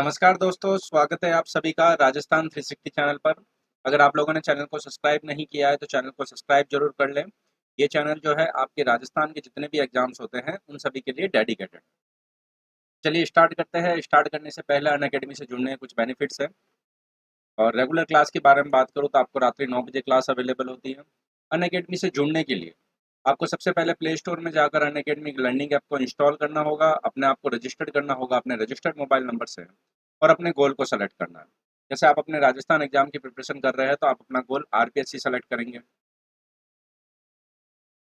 नमस्कार दोस्तों, स्वागत है आप सभी का राजस्थान 360 चैनल पर। अगर आप लोगों ने चैनल को सब्सक्राइब नहीं किया है तो चैनल को सब्सक्राइब जरूर कर लें। ये चैनल जो है आपके राजस्थान के जितने भी एग्जाम्स होते हैं उन सभी के लिए डेडिकेटेड। चलिए स्टार्ट करते हैं। स्टार्ट करने से पहले अनअकैडमी से जुड़ने के कुछ बेनिफिट्स हैं। और रेगुलर क्लास के बारे में बात करूँ तो आपको रात्रि 9 बजे क्लास अवेलेबल होती है। अनअकैडमी से जुड़ने के लिए आपको सबसे पहले प्ले स्टोर में जाकर अनअकैडमी लर्निंग ऐप को इंस्टॉल करना होगा, अपने आप को रजिस्टर्ड करना होगा अपने रजिस्टर्ड मोबाइल नंबर से और अपने गोल को सेलेक्ट करना है। जैसे आप अपने राजस्थान एग्जाम की प्रिपरेशन कर रहे हैं तो आप अपना गोल आरपीएससी सेलेक्ट करेंगे।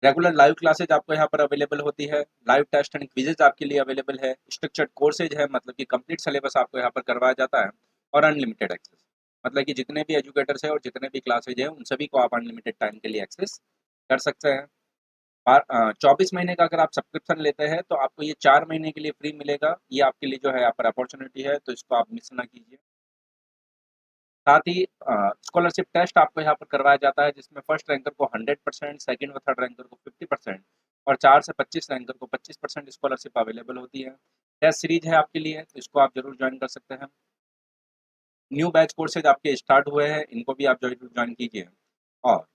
रेगुलर लाइव क्लासेज आपको यहाँ पर अवेलेबल होती है। लाइव टेस्ट एंड क्विजेज आपके लिए अवेलेबल है। स्ट्रक्चर्ड कोर्सेज है, मतलब कि कंप्लीट सिलेबस आपको यहाँ पर करवाया जाता है। और अनलिमिटेड एक्सेस, मतलब कि जितने भी एजुकेटर्स हैं और जितने भी क्लासेज हैं उन सभी को आप अनलिमिटेड टाइम के लिए एक्सेस कर सकते हैं। 24 महीने का अगर आप सब्सक्रिप्शन लेते हैं तो आपको ये 4 महीने के लिए फ्री मिलेगा। ये आपके लिए जो है यहाँ पर अपॉर्चुनिटी है, तो इसको आप मिस ना कीजिए। साथ ही स्कॉलरशिप टेस्ट आपको यहाँ पर करवाया जाता है, जिसमें फर्स्ट रैंकर को 100%, सेकंड व थर्ड रैंकर को 50% और 4 से 25 रैंकर को 25% स्कॉलरशिप अवेलेबल होती है। टेस्ट सीरीज है आपके लिए, तो इसको आप जरूर ज्वाइन कर सकते हैं। न्यू बैच कोर्सेज आपके स्टार्ट हुए हैं, इनको भी आप जरूर ज्वाइन कीजिए। और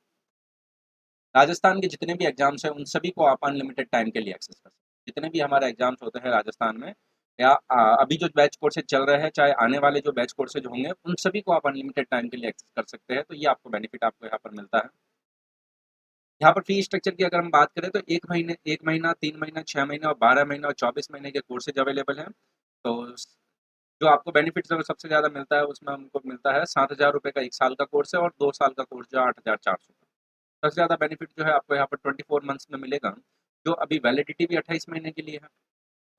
राजस्थान के जितने भी एग्जाम्स हैं उन सभी को आप अनलिमिटेड टाइम के लिए एक्सेस कर सकते हैं। जितने भी हमारे एग्जाम्स होते हैं राजस्थान में, या अभी जो बैच कोर्सेज चल रहे हैं, चाहे आने वाले जो बैच कोर्सेज होंगे, उन सभी को आप अनलिमिटेड टाइम के लिए एक्सेस कर सकते हैं। तो ये आपको बेनिफिट आपको यहाँ पर मिलता है। यहाँ पर फी स्ट्रक्चर की अगर हम बात करें तो 1 महीना, 3 महीना, 6 महीना और 12 महीना और 24 महीने के कोर्सेज अवेलेबल हैं। तो जो आपको बेनिफिट सबसे ज़्यादा मिलता है उसमें हमको मिलता है 7,000 रुपये का 1 साल का कोर्स है, और 2 साल का कोर्स जो 8,400। सबसे ज़्यादा बेनिफिट जो है आपको यहाँ पर 24 मंथ्स में मिलेगा। जो अभी वैलिडिटी भी 28 महीने के लिए है,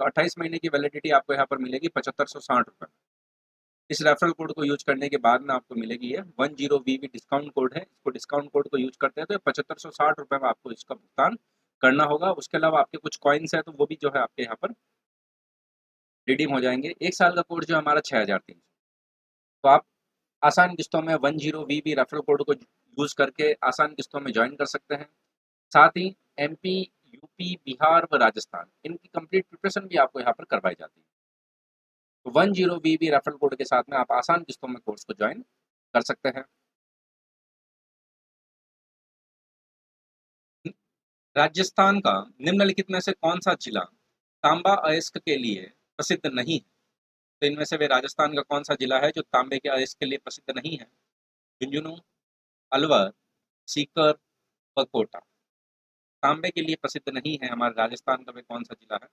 तो 28 महीने की वैलिडिटी आपको यहाँ पर मिलेगी 7560 रुपये। इस रेफरल कोड को यूज करने के बाद में आपको मिलेगी ये 10VV डिस्काउंट कोड है। इसको डिस्काउंट कोड को यूज करते हैं तो 7560 रुपये में आपको इसका भुगतान करना होगा। उसके अलावा आपके कुछ कॉइन्स है तो वो भी जो है आपके यहाँ पर रिडीम हो जाएंगे। 1 साल का कोर्स जो हमारा 6300, तो आप आसान किस्तों में 10VV रेफरल कोड को यूज करके आसान किस्तों में ज्वाइन कर सकते हैं। साथ ही एमपी, यूपी, बिहार व राजस्थान इनकी कंप्लीट प्रिपरेशन भी आपको यहाँ पर करवाई जाती है। तो 10VV रेफरल कोड के साथ में आप आसान किस्तों में कोर्स को ज्वाइन कर सकते हैं। राजस्थान का निम्नलिखित में से कौन सा जिला तांबा अयस्क के लिए प्रसिद्ध नहीं है? तो इनमें से वे राजस्थान का कौन सा जिला है जो तांबे के अयस्क के लिए प्रसिद्ध नहीं है? झुंझुनू, अलवर, सीकर व कोटा। तांबे के लिए प्रसिद्ध नहीं है हमारे राजस्थान का वे कौन सा जिला है?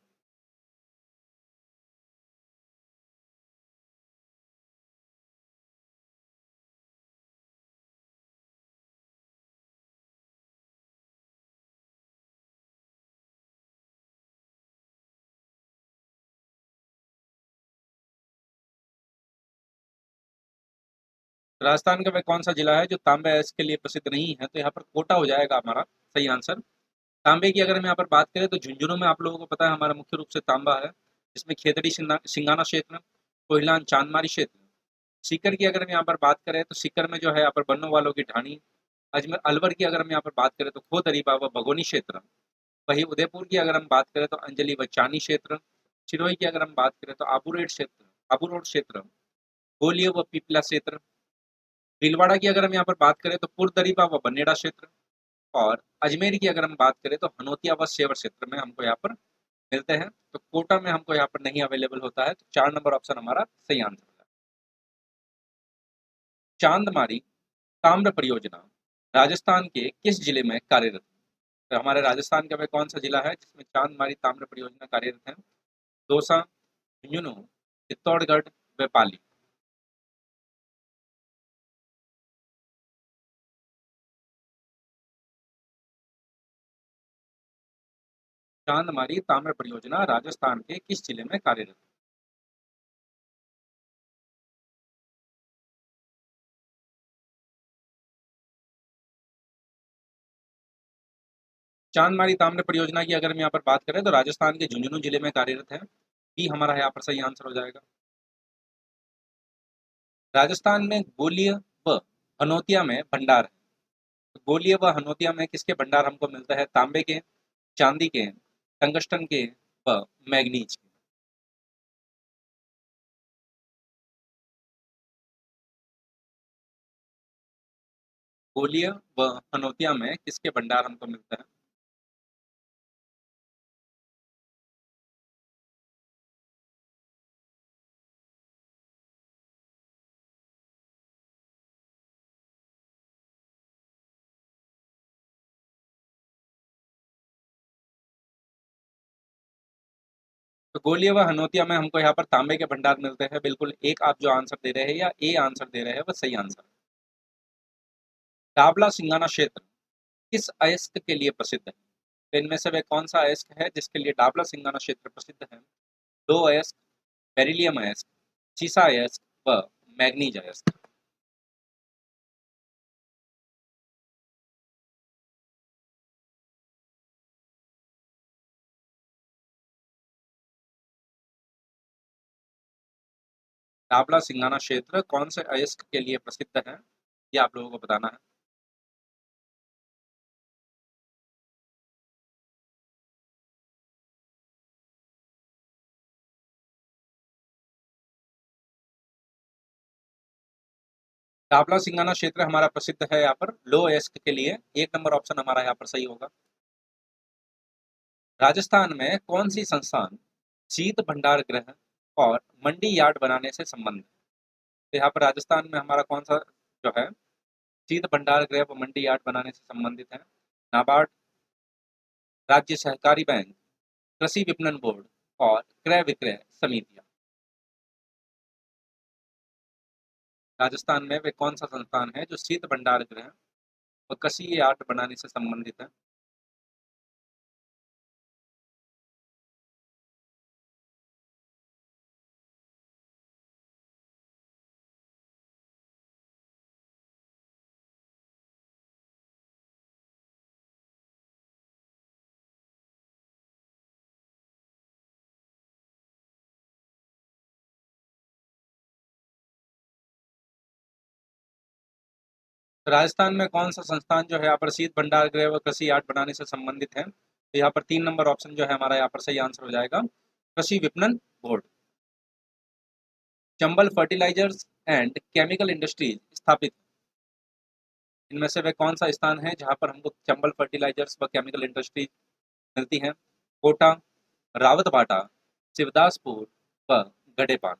राजस्थान का वह कौन सा जिला है जो तांबे अयस्क के लिए प्रसिद्ध नहीं है? तो यहाँ पर कोटा हो जाएगा हमारा सही आंसर। तांबे की अगर हम यहाँ पर बात करें तो झुंझुनू में आप लोगों को पता है हमारा मुख्य रूप से तांबा है, जिसमें खेतड़ी सिंगाना क्षेत्र, कोयलान चांदमारी क्षेत्र। सीकर की अगर हम यहाँ पर बात करें तो सीकर में जो है यहाँ पर बन्नों वालों की ढाणी। अजमेर अलवर की अगर हम यहाँ पर बात करें तो खोदरीबा व भगोनी क्षेत्र। वहीं उदयपुर की अगर हम बात करें तो अंजलि व चानी क्षेत्र। सिरोही की अगर हम बात करें तो आबू रोड क्षेत्र, गोलियो व पीपला क्षेत्र। भीलवाड़ा की अगर हम यहाँ पर बात करें तो पुरदरीबा व बनेड़ा क्षेत्र। और अजमेर की अगर हम बात करें तो हनोतिया व सेवर क्षेत्र में हमको यहाँ पर मिलते हैं। तो कोटा में हमको यहाँ पर नहीं अवेलेबल होता है, तो 4 नंबर ऑप्शन हमारा सही आंसर है। चांदमारी ताम्र परियोजना राजस्थान के किस जिले में कार्यरत है? तो हमारे राजस्थान का वह कौन सा जिला है जिसमें चांदमारी ताम्र परियोजना कार्यरत है? दौसा, झुंझुनू, चित्तौड़गढ़ व पाली। चांदमारी ताम्र परियोजना राजस्थान के किस जिले में कार्यरत है? चांदमारी ताम्र परियोजना की अगर हम यहाँ पर बात करें तो राजस्थान के झुंझुनू जिले में कार्यरत है। बी हमारा यहाँ पर सही आंसर हो जाएगा। राजस्थान में गोलिय व हनोतिया में भंडार है। तो गोलिय व हनोतिया में किसके भंडार हमको मिलता है? तांबे के, चांदी के, टंगस्टन के व मैग्नीज के। गोलीय व हनोतिया में किसके भंडार हमको मिलते हैं? तो गोलीय व हनोतिया में हमको यहाँ पर तांबे के भंडार मिलते हैं। बिल्कुल एक आप जो आंसर दे रहे हैं या ए आंसर दे रहे हैं वो सही आंसर है। डाबला सिंगाना क्षेत्र किस अयस्क के लिए प्रसिद्ध है? तो इनमें से वह कौन सा अयस्क है जिसके लिए डाबला सिंगाना क्षेत्र प्रसिद्ध है? दो अयस्क, बेरिलियम अयस्क, सीसा अयस्क व मैग्नीज अयस्क। डाबला सिंगाना क्षेत्र कौन से अयस्क के लिए प्रसिद्ध है? ये आप लोगों को बताना है। डाबला सिंगाना क्षेत्र हमारा प्रसिद्ध है यहाँ पर लो अयस्क के लिए। एक नंबर ऑप्शन हमारा यहाँ पर सही होगा। राजस्थान में कौन सी संस्थान शीत भंडार गृह और मंडी यार्ड बनाने से संबंधित है? तो यहाँ पर राजस्थान में हमारा कौन सा जो है शीत भंडार गृह व मंडी यार्ड बनाने से संबंधित है? नाबार्ड, राज्य सहकारी बैंक, कृषि विपणन बोर्ड और क्रय विक्रय समितियां। राजस्थान में वे कौन सा संस्थान है जो शीत भंडार गृह व कृषि यार्ड बनाने से संबंधित है? तो राजस्थान में कौन सा संस्थान जो है यहाँ पर शीत भंडार गृह व कृषि यार्ड बनाने से संबंधित है? तो यहाँ पर 3 नंबर ऑप्शन जो है हमारा यहाँ पर सही आंसर हो जाएगा, कृषि विपणन board. Chambal fertilisers and chemical industries स्थापित है। इनमें से वह कौन सा स्थान है जहाँ पर हमको चंबल फर्टिलाइजर्स व केमिकल इंडस्ट्रीज मिलती है? कोटा, रावतबाटा, शिवदासपुर व Gadepan.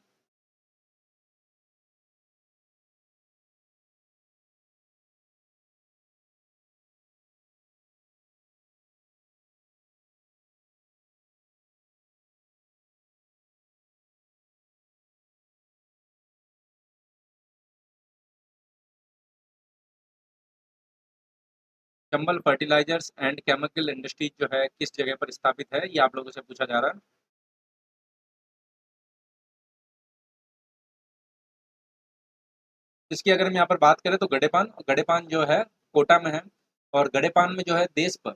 Chambal fertilisers and chemical industries जो है किस जगह पर स्थापित है, ये आप लोगों से पूछा जा रहा है। इसकी अगर हम यहाँ पर बात करें तो गडेपान, गडेपान जो है कोटा में है। और गडेपान में जो है देश पर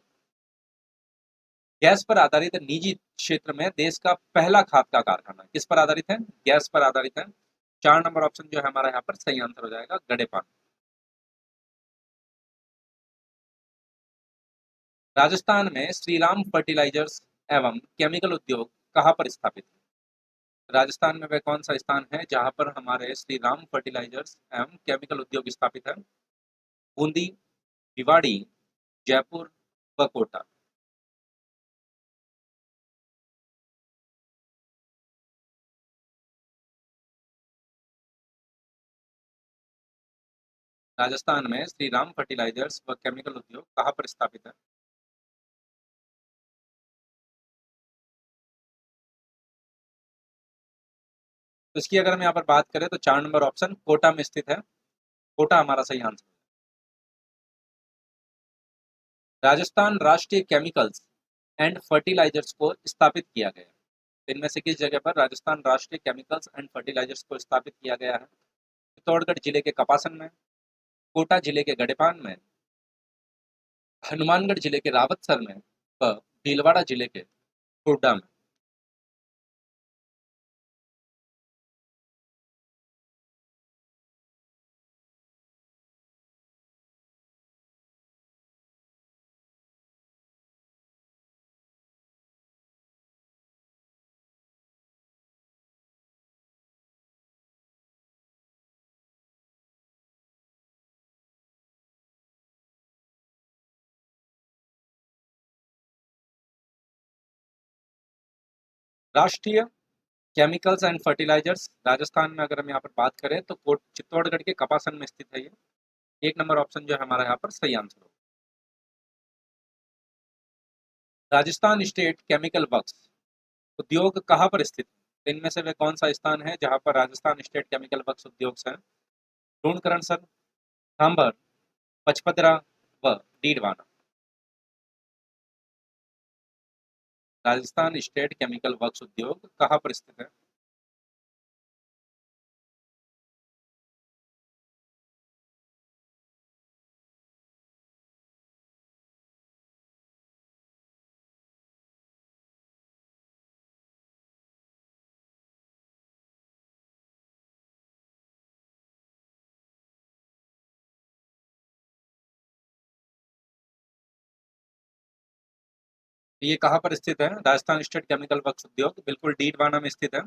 गैस पर आधारित निजी क्षेत्र में देश का पहला खाद का कारखाना किस पर आधारित है? गैस पर आधारित है। 4 नंबर ऑप्शन जो है हमारा यहाँ पर सही आंसर हो जाएगा, गडेपान। राजस्थान में श्रीराम फर्टिलाइजर्स एवं केमिकल उद्योग कहाँ पर स्थापित है? राजस्थान में वह कौन सा स्थान है जहाँ पर हमारे श्रीराम फर्टिलाइजर्स एवं केमिकल उद्योग स्थापित है? बूंदी, भिवाड़ी, जयपुर व कोटा। राजस्थान में श्रीराम फर्टिलाइजर्स व केमिकल उद्योग कहाँ पर स्थापित है? तो इसकी अगर हम यहाँ पर बात करें तो 4 नंबर ऑप्शन कोटा में स्थित है। कोटा हमारा सही आंसर है। राजस्थान राष्ट्रीय केमिकल्स एंड फर्टिलाइजर्स को स्थापित किया गया है। इनमें से किस जगह पर राजस्थान राष्ट्रीय केमिकल्स एंड फर्टिलाइजर्स को स्थापित किया गया है? चित्तौड़गढ़ जिले के कपासन में, कोटा जिले के गडेपान में, हनुमानगढ़ जिले के रावतसर में व भीलवाड़ा जिले के हुड्डा में। राष्ट्रीय केमिकल्स एंड फर्टिलाइजर्स राजस्थान में अगर हम यहाँ पर बात करें तो चित्तौड़गढ़ के कपासन में स्थित है ये। 1 नंबर ऑप्शन जो है हमारा यहाँ पर सही आंसर होगा। राजस्थान स्टेट केमिकल वर्क्स उद्योग कहाँ पर स्थित है? तो इनमें से वे कौन सा स्थान है जहाँ पर राजस्थान स्टेट केमिकल वर्क्स उद्योग है? ढूंढकरण सर, सांभर, पचपदरा व Didwana. Rajasthan state chemical works उद्योग कहाँ पर स्थित है? ये कहाँ पर स्थित है? राजस्थान स्टेट केमिकल वर्क्स उद्योग बिल्कुल डीडवाना में स्थित है।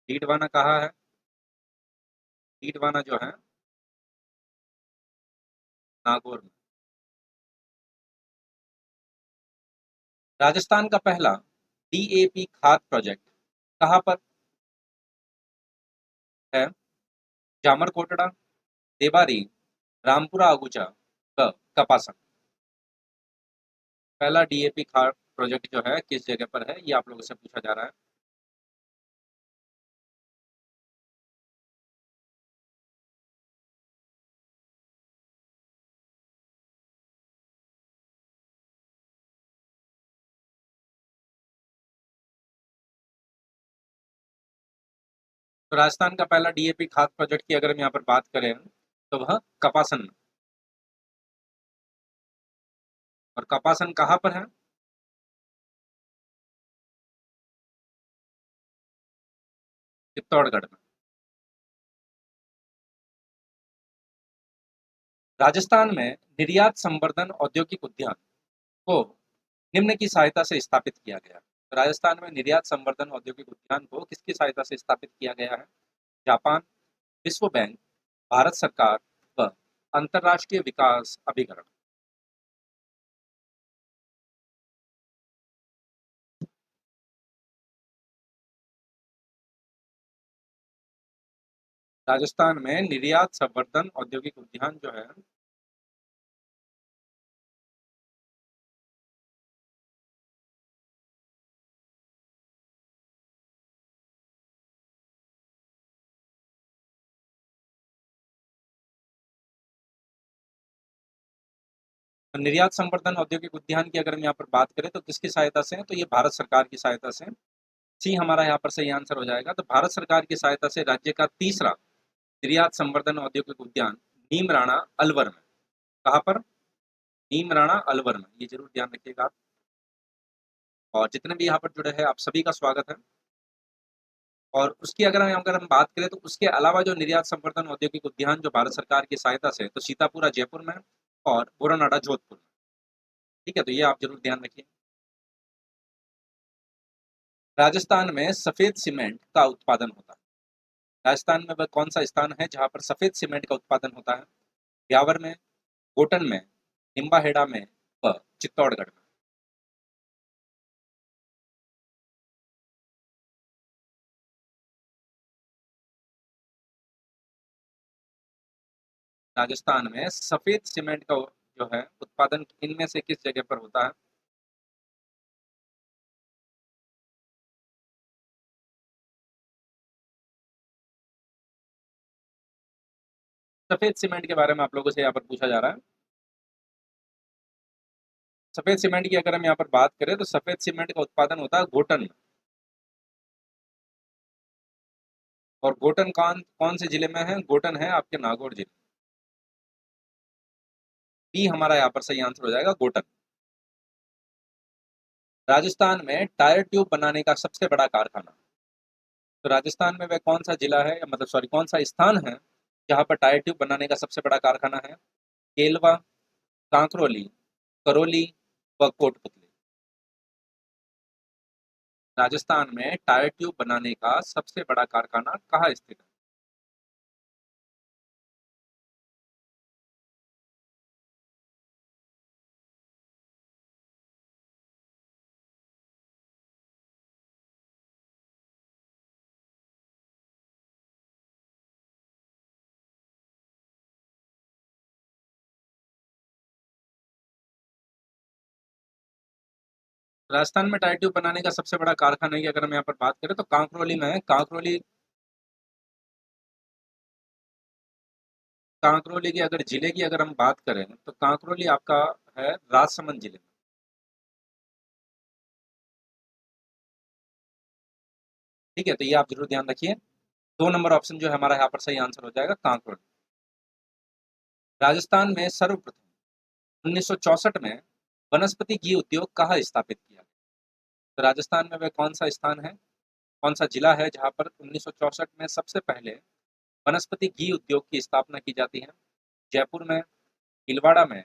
डीडवाना कहाँ है? डीडवाना जो है नागौर में। राजस्थान का पहला डीएपी खाद प्रोजेक्ट कहाँ पर है? जामरकोटड़ा, देवारी, रामपुरा अगुचा व कपासन। पहला डीएपी खाद प्रोजेक्ट जो है किस जगह पर है, ये आप लोगों से पूछा जा रहा है। तो राजस्थान का पहला डीएपी खाद प्रोजेक्ट की अगर हम यहाँ पर बात करें तो वह कपासन में। और कपासन कहाँ पर है? चित्तौड़गढ़ में। राजस्थान में निर्यात संवर्धन औद्योगिक उद्यान को निम्न की सहायता से स्थापित किया गया। राजस्थान में निर्यात संवर्धन औद्योगिक उद्यान को किसकी सहायता से स्थापित किया गया है? जापान, विश्व बैंक, भारत सरकार व अंतर्राष्ट्रीय विकास अभिकरण। राजस्थान में निर्यात संवर्धन औद्योगिक उद्यान जो है निर्यात संवर्धन औद्योगिक उद्यान की अगर हम यहाँ पर बात करें तो किसकी सहायता से है? तो ये भारत सरकार की सहायता से। सी हमारा यहाँ पर सही आंसर हो जाएगा। तो भारत सरकार की सहायता से राज्य का तीसरा निर्यात संवर्धन औद्योगिक उद्यान नीमराणा अलवर में। कहाँ पर? नीमराणा अलवर में, ये जरूर ध्यान रखिएगा आप। और जितने भी यहाँ पर जुड़े हैं आप सभी का स्वागत है। और उसकी अगर हम बात करें तो उसके अलावा जो निर्यात संवर्धन औद्योगिक उद्यान जो भारत सरकार की सहायता से, तो सीतापुरा जयपुर में और बोरानाडा जोधपुर में। ठीक है, तो ये आप जरूर ध्यान रखिए। राजस्थान में सफेद सीमेंट का उत्पादन होता है। राजस्थान में वह कौन सा स्थान है जहाँ पर सफेद सीमेंट का उत्पादन होता है? ब्यावर में, कोटन में, निम्बाहेड़ा में व चित्तौड़गढ़ में। राजस्थान में सफेद सीमेंट का जो है उत्पादन इनमें से किस जगह पर होता है? सफेद सीमेंट के बारे में आप लोगों से यहाँ पर पूछा जा रहा है। सफेद सीमेंट की अगर हम यहाँ पर बात करें तो सफेद सीमेंट का उत्पादन होता है घोटन में। और घोटन कौन कौन से जिले में है? घोटन है आपके नागौर जिले। बी हमारा यहाँ पर सही आंसर हो जाएगा, घोटन। राजस्थान में टायर ट्यूब बनाने का सबसे बड़ा कारखाना, तो राजस्थान में वह कौन सा जिला है, मतलब सॉरी कौन सा स्थान है जहाँ पर टायर ट्यूब बनाने का सबसे बड़ा कारखाना है? केलवा, कांकरोली, करौली व कोटपुतली। राजस्थान में टायर ट्यूब बनाने का सबसे बड़ा कारखाना कहाँ स्थित है? राजस्थान में टायर ट्यूब बनाने का सबसे बड़ा कारखाना की अगर हम यहाँ पर बात करें तो कांकरोली में है। कांकरोली की अगर जिले की अगर हम बात करें तो कांकरोली आपका है राजसमंद जिले में। ठीक है, तो ये आप जरूर ध्यान रखिए। 2 नंबर ऑप्शन जो है हमारा यहाँ पर सही आंसर हो जाएगा कांकरोली। राजस्थान में सर्वप्रथम 1964 में वनस्पति घी उद्योग कहाँ स्थापित किया गया? तो राजस्थान में वह कौन सा स्थान है, कौन सा जिला है जहाँ पर 1964 में सबसे पहले वनस्पति घी उद्योग की स्थापना की जाती है? जयपुर में, भीलवाड़ा में,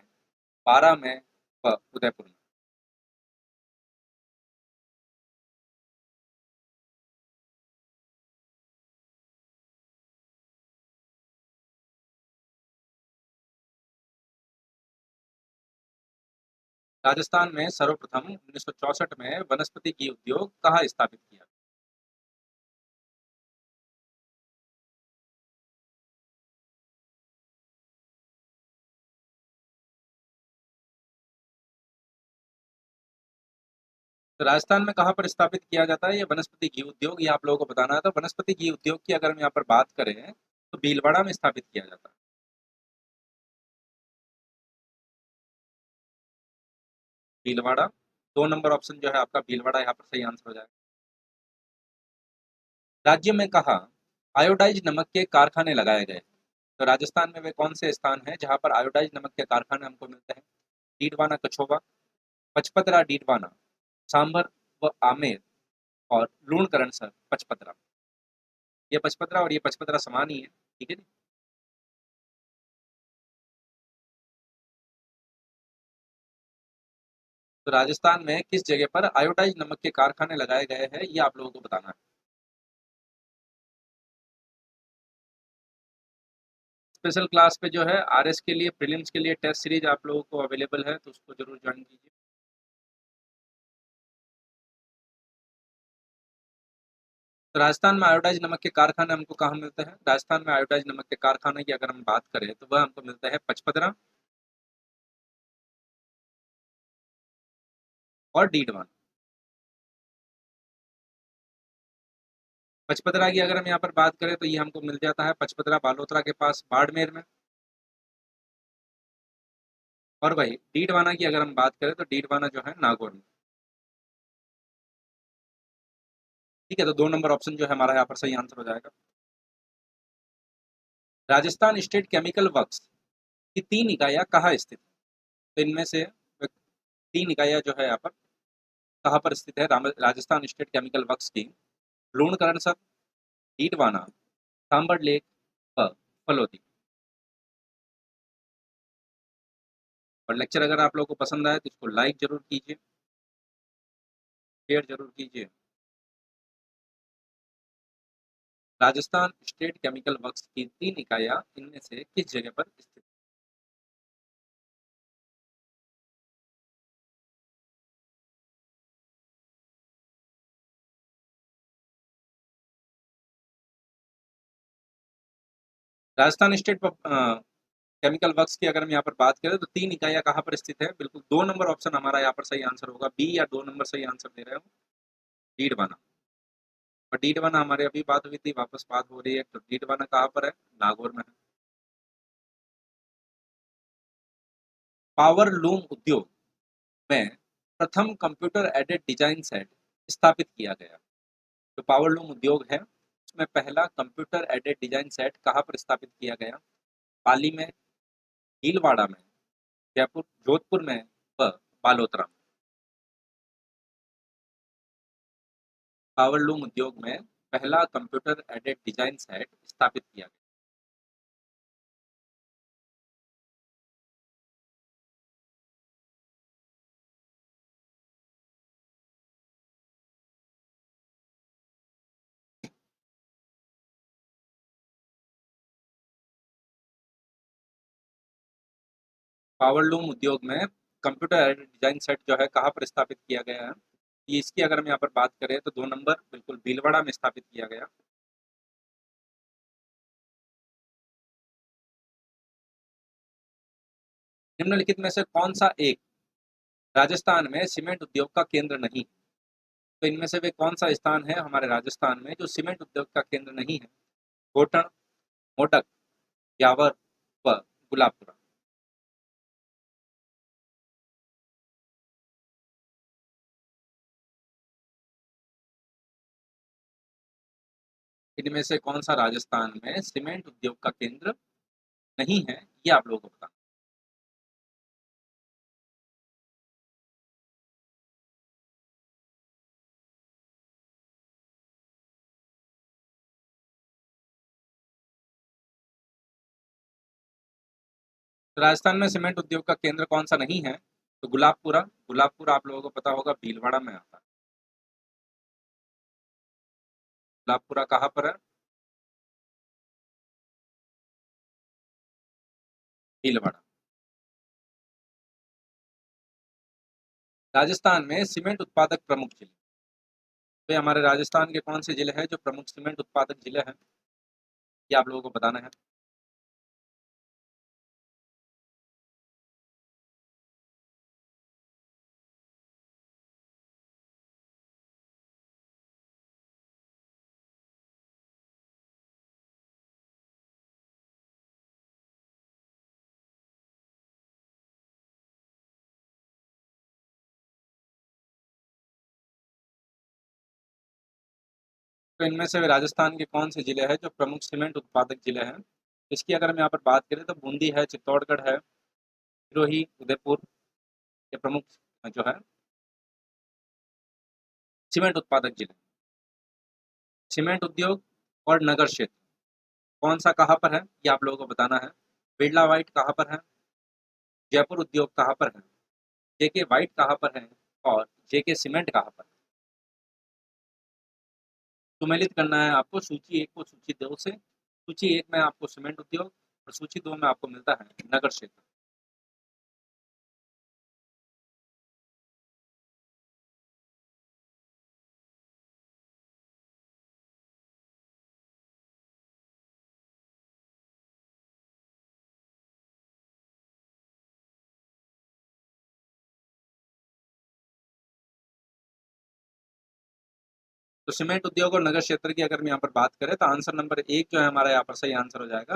बारां में व उदयपुर में। राजस्थान में सर्वप्रथम 1964 में वनस्पति घी उद्योग कहाँ स्थापित किया? तो राजस्थान में कहाँ पर स्थापित किया जाता है ये वनस्पति घी उद्योग, ये आप लोगों को बताना है। तो वनस्पति घी उद्योग की अगर हम यहाँ पर बात करें तो भीलवाड़ा में स्थापित किया जाता है। भीलवाड़ा, 2 नंबर ऑप्शन जो है आपका भीलवाड़ा यहाँ पर सही आंसर हो जाएगा। राज्य में कहा आयोडाइज नमक के कारखाने लगाए गए? तो राजस्थान में वे कौन से स्थान हैं जहाँ पर आयोडाइज नमक के कारखाने हमको मिलते हैं? डीडवाना कछोवा, पचपदरा डीडवाना, सांभर व आमेर और लूणकरण सर पचपदरा। ये पचपदरा और ये पचपदरा समान ही है, ठीक है जी। तो राजस्थान में किस जगह पर आयोडाइज नमक के कारखाने लगाए गए हैं ये आप लोगों को बताना है। स्पेशल क्लास पे जो है आरएस के लिए प्रीलिम्स के लिए टेस्ट सीरीज आप लोगों को अवेलेबल है, तो उसको जरूर ज्वाइन कीजिए। तो राजस्थान में आयोडाइज नमक के कारखाने हमको कहाँ मिलते हैं? राजस्थान में आयोडाइज नमक के कारखाने की अगर हम बात करें तो वह हमको मिलता है पचपदरा और डीडवाना। पचपदरा की अगर हम यहाँ पर बात करें तो ये हमको मिल जाता है पचपदरा बालोतरा के पास बाड़मेर में। और वही डीडवाना की अगर हम बात करें तो डीडवाना जो है नागौर में। ठीक है, तो 2 नंबर ऑप्शन जो है हमारा यहाँ पर सही आंसर हो जाएगा। राजस्थान स्टेट केमिकल वर्क्स की 3 इकाइयाँ कहाँ स्थित है? तो इनमें से 3 इकाइयाँ जो है यहाँ पर कहाँ पर स्थित है राजस्थान स्टेट केमिकल वर्क्स की? लूणकरण सर, डीडवाना, सांबर लेक व फलोदी। और लेक्चर अगर आप लोगों को पसंद आए तो इसको लाइक जरूर कीजिए, शेयर जरूर कीजिए। राजस्थान स्टेट केमिकल वर्क्स की 3 इकाइयाँ इनमें से किस जगह पर स्थित? राजस्थान स्टेट केमिकल वर्क्स की अगर हम यहाँ पर बात करें तो 3 इकाइयाँ कहाँ पर स्थित है? बिल्कुल 2 नंबर ऑप्शन हमारा यहाँ पर सही आंसर होगा, बी या 2 नंबर सही आंसर दे रहे हो, डीडवाना। और डीडवाना हमारे अभी बात हुई थी, वापस बात हो रही है, तो डीडवाना कहाँ पर है? नागौर में है। पावर लूम उद्योग में प्रथम कंप्यूटर एडेड डिजाइन सेट स्थापित किया गया। जो पावर लूम उद्योग है उसमें पहला कंप्यूटर एडेड डिजाइन सेट कहाँ पर स्थापित किया गया? पाली में, भीलवाड़ा में, जयपुर जोधपुर में व बालोतरा में। पावर लूम उद्योग में पहला कंप्यूटर एडेड डिजाइन सेट स्थापित किया गया। पावर लूम उद्योग में कंप्यूटर एडेड डिजाइन सेट जो है कहाँ पर स्थापित किया गया है? ये इसकी अगर हम यहाँ पर बात करें तो 2 नंबर बिल्कुल भीलवाड़ा में स्थापित किया गया। निम्नलिखित में से कौन सा एक राजस्थान में सीमेंट उद्योग का केंद्र नहीं। तो इनमें से वे कौन सा स्थान है हमारे राजस्थान में जो सीमेंट उद्योग का केंद्र नहीं है? गोटन, मोडक, ब्यावर व गुलाबपुरा। इनमें से कौन सा राजस्थान में सीमेंट उद्योग का केंद्र नहीं है, ये आप लोगों को बताना। तो राजस्थान में सीमेंट उद्योग का केंद्र कौन सा नहीं है? तो गुलाबपुरा। गुलाबपुरा आप लोगों को पता होगा भीलवाड़ा में आता है। गुलाबपुरा कहाँ पर है? भीलवाड़ा। राजस्थान में सीमेंट उत्पादक प्रमुख जिले। तो ये हमारे राजस्थान के कौन से जिले हैं जो प्रमुख सीमेंट उत्पादक जिले हैं, ये आप लोगों को बताना है। तो इनमें से राजस्थान के कौन से जिले हैं जो प्रमुख सीमेंट उत्पादक जिले हैं? इसकी अगर हम यहाँ पर बात करें तो बूंदी है, चित्तौड़गढ़ है, सिरोही, उदयपुर, ये प्रमुख जो है सीमेंट उत्पादक जिले। सीमेंट उद्योग और नगर क्षेत्र कौन सा कहाँ पर है, ये आप लोगों को बताना है। बिरला व्हाइट कहाँ पर है? जयपुर उद्योग कहाँ पर है? जेके व्हाइट कहाँ पर है? और जेके सीमेंट कहाँ पर है? सुमेलित करना है आपको सूची एक को सूची दो से। सूची एक में आपको सीमेंट उद्योग और सूची दो में आपको मिलता है नगर क्षेत्र। तो सीमेंट उद्योग और नगर क्षेत्र की अगर हम यहाँ पर बात करें तो आंसर नंबर एक जो है हमारा यहाँ पर सही आंसर हो जाएगा।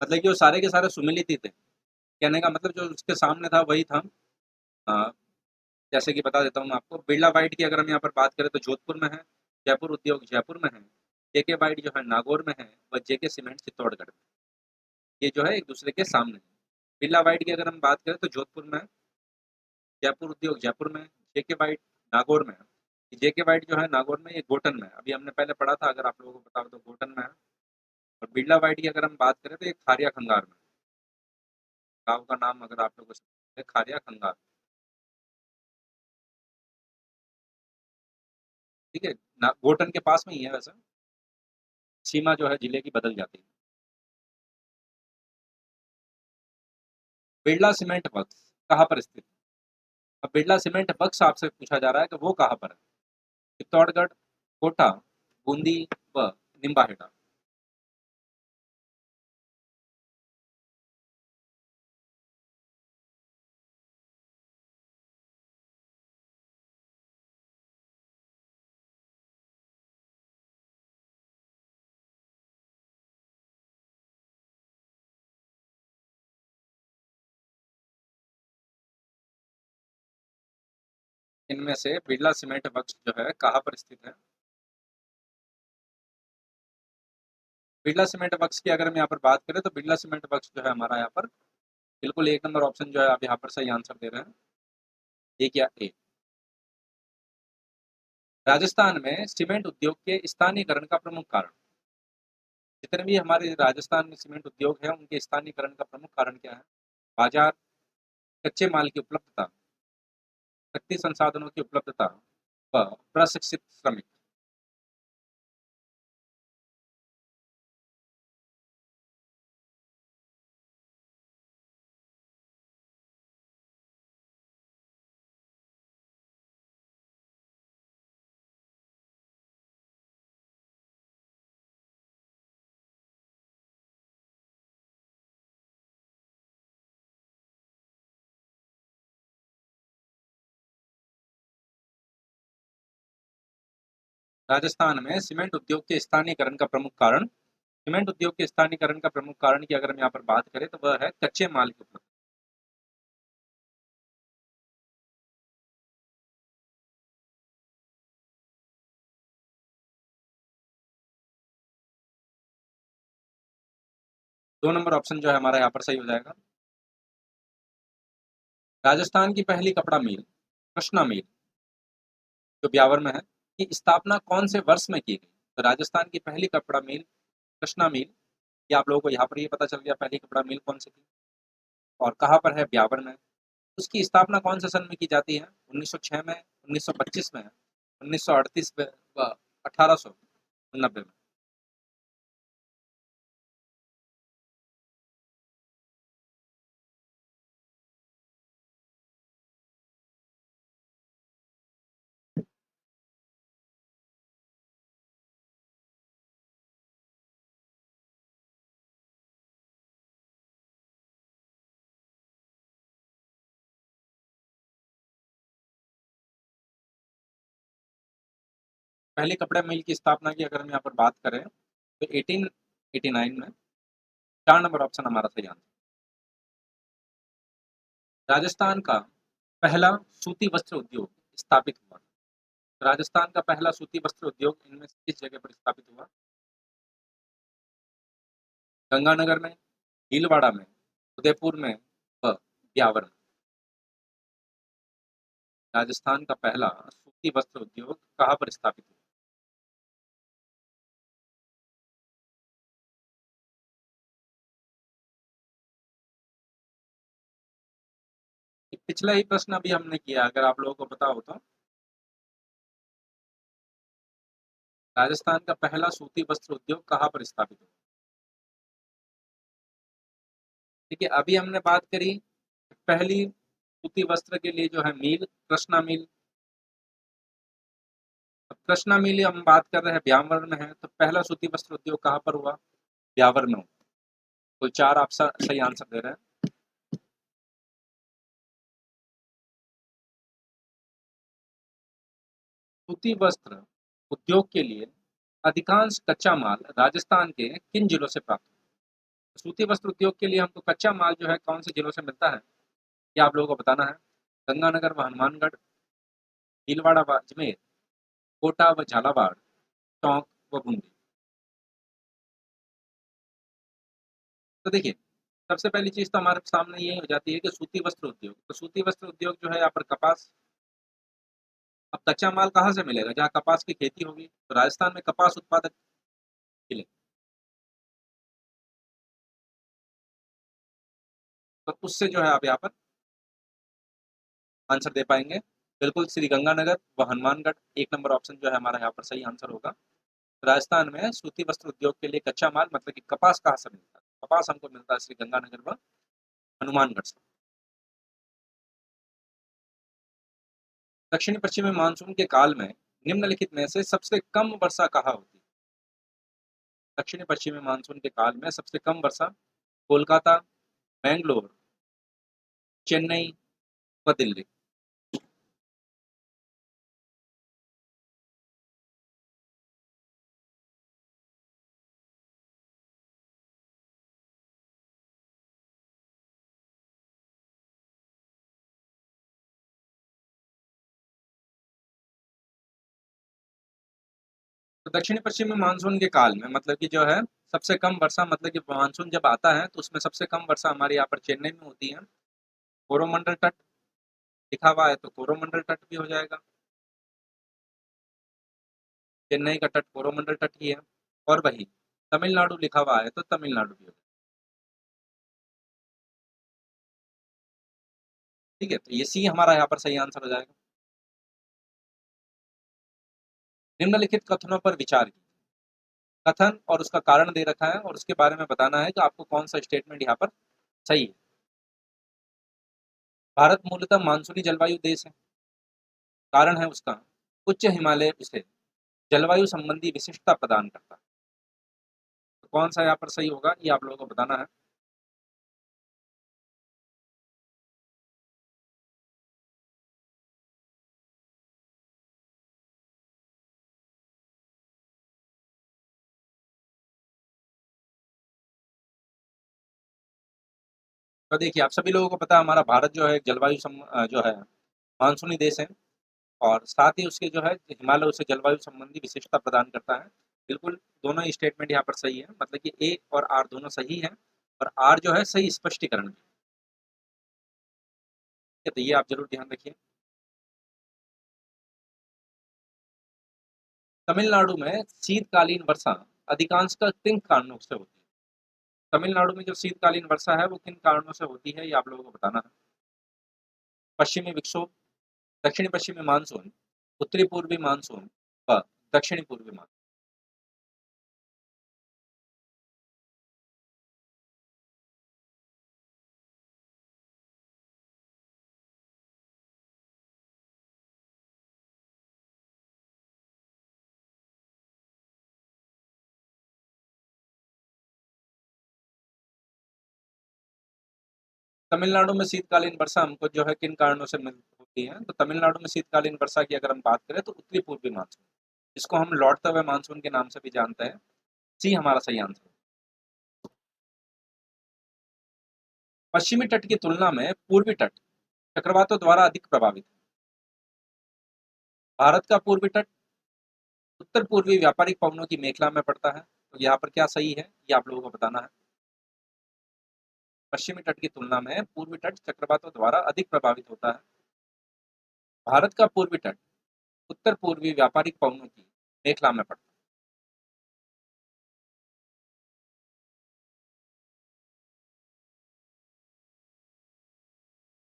मतलब कि वो सारे के सारे सुमिलित ही थे। कहने का मतलब जो उसके सामने था वही था। अ, जैसे कि बता देता हूँ मैं आपको, बिरला व्हाइट की अगर हम यहाँ पर बात करें तो जोधपुर में है, जयपुर उद्योग जयपुर में है, जेके व्हाइट जो है नागौर में है, और जेके सीमेंट चित्तौड़गढ़ में। ये जो है एक दूसरे के सामने है। बिरला व्हाइट की अगर हम बात करें तो जोधपुर में है, जयपुर उद्योग जयपुर में है, जेके व्हाइट नागौर में है। जेके व्हाइट जो है नागौर में, ये गोटन में है। अभी हमने पहले पढ़ा था, अगर आप लोगों को पता हो तो गोटन में है। और बिरला व्हाइट की अगर हम बात करें तो ये खारिया खंगार में। गाँव का नाम अगर आप लोगों को खारिया खंगार। ठीक है, गोटन के पास में ही है वैसे। सीमा जो है जिले की बदल जाती है। बिरला सीमेंट वर्क्स कहाँ पर स्थित है? अब बिरला सीमेंट वर्क्स आपसे पूछा जा रहा है कि वो कहाँ पर है? चित्तौड़गढ़, कोटा, बूंदी व निम्बाहेड़ा। इनमें से बिरला सीमेंट वर्क्स जो है कहाँ पर स्थित है? बिरला सीमेंट वर्क्स की अगर हम यहाँ पर बात करें तो बिरला सीमेंट वर्क्स जो है हमारा यहाँ पर बिल्कुल एक नंबर ऑप्शन जो है आप यहाँ पर सही आंसर दे रहे हैं। एक या ए। राजस्थान में सीमेंट उद्योग के स्थानीयकरण का प्रमुख कारण। जितने भी हमारे राजस्थान में सीमेंट उद्योग है उनके स्थानीयकरण का प्रमुख कारण क्या है? बाजार, कच्चे माल की उपलब्धता, शक्ति संसाधनों की उपलब्धता व प्रशिक्षित श्रमिक। राजस्थान में सीमेंट उद्योग के स्थानीयकरण का प्रमुख कारण, सीमेंट उद्योग के स्थानीयकरण का प्रमुख कारण की अगर हम यहाँ पर बात करें तो वह है कच्चे माल की उपलब्धता। 2 नंबर ऑप्शन जो है हमारा यहाँ पर सही हो जाएगा। राजस्थान की पहली कपड़ा मिल, कृष्णा मिल, जो ब्यावर में है, की स्थापना कौन से वर्ष में की गई? तो राजस्थान की पहली कपड़ा मिल, कृष्णा मिल, ये आप लोगों को यहाँ पर ये पता चल गया पहली कपड़ा मिल कौन सी थी और कहाँ पर है, ब्यावर में। उसकी स्थापना कौन से सन में की जाती है? 1906 में, 1925 में, 1938 में, 1890 में। पहली कपड़ा मिल की स्थापना की अगर हम यहाँ पर बात करें तो 1889 में। 4 नंबर ऑप्शन हमारा सही आंसर। राजस्थान का पहला सूती वस्त्र उद्योग स्थापित हुआ। राजस्थान का पहला सूती वस्त्र उद्योग इनमें से किस जगह पर स्थापित हुआ? गंगानगर में, भीलवाड़ा में, उदयपुर में व ब्यावर में। राजस्थान का पहला सूती वस्त्र उद्योग कहाँ पर स्थापित हुआ? पिछला ही प्रश्न अभी हमने किया, अगर आप लोगों को पता हो तो। राजस्थान का पहला सूती वस्त्र उद्योग कहाँ पर स्थापित हुआ? देखिए अभी हमने बात करी पहली सूती वस्त्र के लिए जो है मिल, कृष्णा मिल। अब कृष्णा मिल हम बात कर रहे हैं ब्यावर में है, तो पहला सूती वस्त्र उद्योग कहाँ पर हुआ? ब्यावर में हुआ। तो 4 आप सही आंसर दे रहे हैं। सूती वस्त्र उद्योग के लिए अधिकांश कच्चा माल राजस्थान के किन जिलों से प्राप्त होता है? सूती वस्त्र उद्योग के लिए हमको कच्चा माल जो है कौन से जिलों से मिलता है, ये आप लोगों को बताना है। गंगानगर व हनुमानगढ़, भीलवाड़ा व अजमेर, कोटा व झालावाड़, टोंक व बूंदी। तो देखिए सबसे पहली चीज तो हमारे सामने ये हो जाती है कि सूती वस्त्र उद्योग, तो सूती वस्त्र उद्योग जो है यहाँ पर कपास। अब कच्चा माल कहाँ से मिलेगा? जहाँ कपास की खेती होगी, तो राजस्थान में कपास उत्पादक मिले, तो उससे जो है आप यहाँ पर आंसर दे पाएंगे। बिल्कुल श्री गंगानगर व हनुमानगढ़, 1 नंबर ऑप्शन जो है हमारा यहाँ पर सही आंसर होगा। राजस्थान में सूती वस्त्र उद्योग के लिए कच्चा माल मतलब कि कपास कहाँ से मिलता है? कपास हमको मिलता है श्री गंगानगर व हनुमानगढ़ से। दक्षिणी पश्चिमी मानसून के काल में निम्नलिखित में से सबसे कम वर्षा कहाँ होती है? दक्षिणी पश्चिमी मानसून के काल में सबसे कम वर्षा कोलकाता, बेंगलोर, चेन्नई व दिल्ली। तो दक्षिणी पश्चिमी मानसून के काल में मतलब कि जो है सबसे कम वर्षा, मतलब कि मानसून जब आता है तो उसमें सबसे कम वर्षा हमारे यहाँ पर चेन्नई में होती है। कोरोमंडल तट लिखा हुआ है तो कोरोमंडल तट भी हो जाएगा। चेन्नई का तट कोरोमंडल तट ही है। और वही तमिलनाडु लिखा हुआ है तो तमिलनाडु भी हो जाएगा। ठीक है, तो ये सी हमारा यहाँ पर सही आंसर हो जाएगा। निम्नलिखित कथनों पर विचार कीजिए। कथन और उसका कारण दे रखा है और उसके बारे में बताना है कि आपको कौन सा स्टेटमेंट यहाँ पर सही है। भारत मूलतः मानसूनी जलवायु देश है। कारण है उसका उच्च हिमालय उसे जलवायु संबंधी विशिष्टता प्रदान करता है। तो कौन सा यहाँ पर सही होगा ये आप लोगों को बताना है। तो देखिए, आप सभी लोगों को पता है हमारा भारत जो है एक जो है मानसूनी देश है और साथ ही उसके जो है हिमालय उसे जलवायु संबंधी विशेषता प्रदान करता है। बिल्कुल, दोनों ही स्टेटमेंट यहाँ पर सही है, मतलब कि ए और आर दोनों सही हैं और आर जो है सही स्पष्टीकरण भी है। तो ये आप ज़रूर ध्यान रखिए। तमिलनाडु में शीतकालीन वर्षा अधिकांशतः किन कारणों से होती है? तमिलनाडु में जो शीतकालीन वर्षा है वो किन कारणों से होती है, ये आप लोगों को बताना है। पश्चिमी विक्षोभ, दक्षिणी पश्चिमी मानसून, उत्तरी पूर्वी मानसून व दक्षिणी पूर्वी मानसून। तमिलनाडु में शीतकालीन वर्षा हमको जो है किन कारणों से मिल होती है, तो तमिलनाडु में शीतकालीन वर्षा की अगर हम बात करें तो उत्तरी पूर्वी मानसून, जिसको हम लौटते हुए मानसून के नाम से भी जानते हैं। सी हमारा सही आंसर है। पश्चिमी तट की तुलना में पूर्वी तट चक्रवातों द्वारा अधिक प्रभावित है। भारत का पूर्वी तट उत्तर पूर्वी व्यापारिक पवनों की मेखला में पड़ता है, तो यहाँ पर क्या सही है ये आप लोगों को बताना है। पश्चिमी तट की तुलना में पूर्वी तट चक्रवातों द्वारा अधिक प्रभावित होता है। भारत का पूर्वी तट उत्तर पूर्वी व्यापारिक पवनों की मेखला में पड़ता है।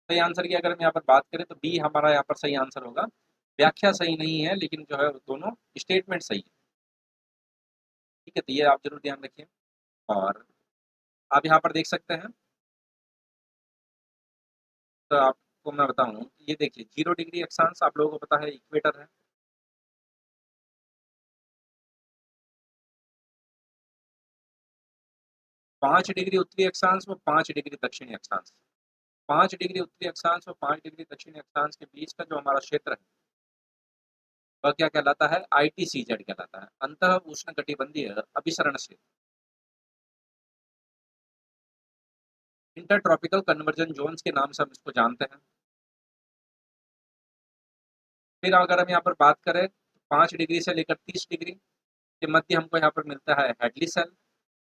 सही आंसर की अगर हम यहाँ पर बात करें तो बी हमारा यहाँ पर सही आंसर होगा। व्याख्या सही नहीं है लेकिन जो है दोनों स्टेटमेंट सही है। ठीक है, तो ये आप जरूर ध्यान रखिए। और आप यहाँ पर देख सकते हैं, तो आपको मैं बताऊं, ये देखिए 0 डिग्री अक्षांश आप लोगों को पता है इक्वेटर है। 5 डिग्री उत्तरी अक्षांश व 5 डिग्री दक्षिणी अक्षांश। 5 डिग्री उत्तरी अक्षांश व 5 डिग्री दक्षिणी अक्षांश के बीच का जो हमारा क्षेत्र है वह क्या कहलाता है, ITCZ कहलाता है, अंतः उष्ण कटिबंधीय अभिसरण क्षेत्र। इंटर ट्रॉपिकल कन्वर्जन जोन्स के नाम से हम इसको जानते हैं। फिर अगर हम यहाँ पर बात करें 5 डिग्री से लेकर 30 डिग्री के मध्य हमको यहाँ पर मिलता है हेडली सेल।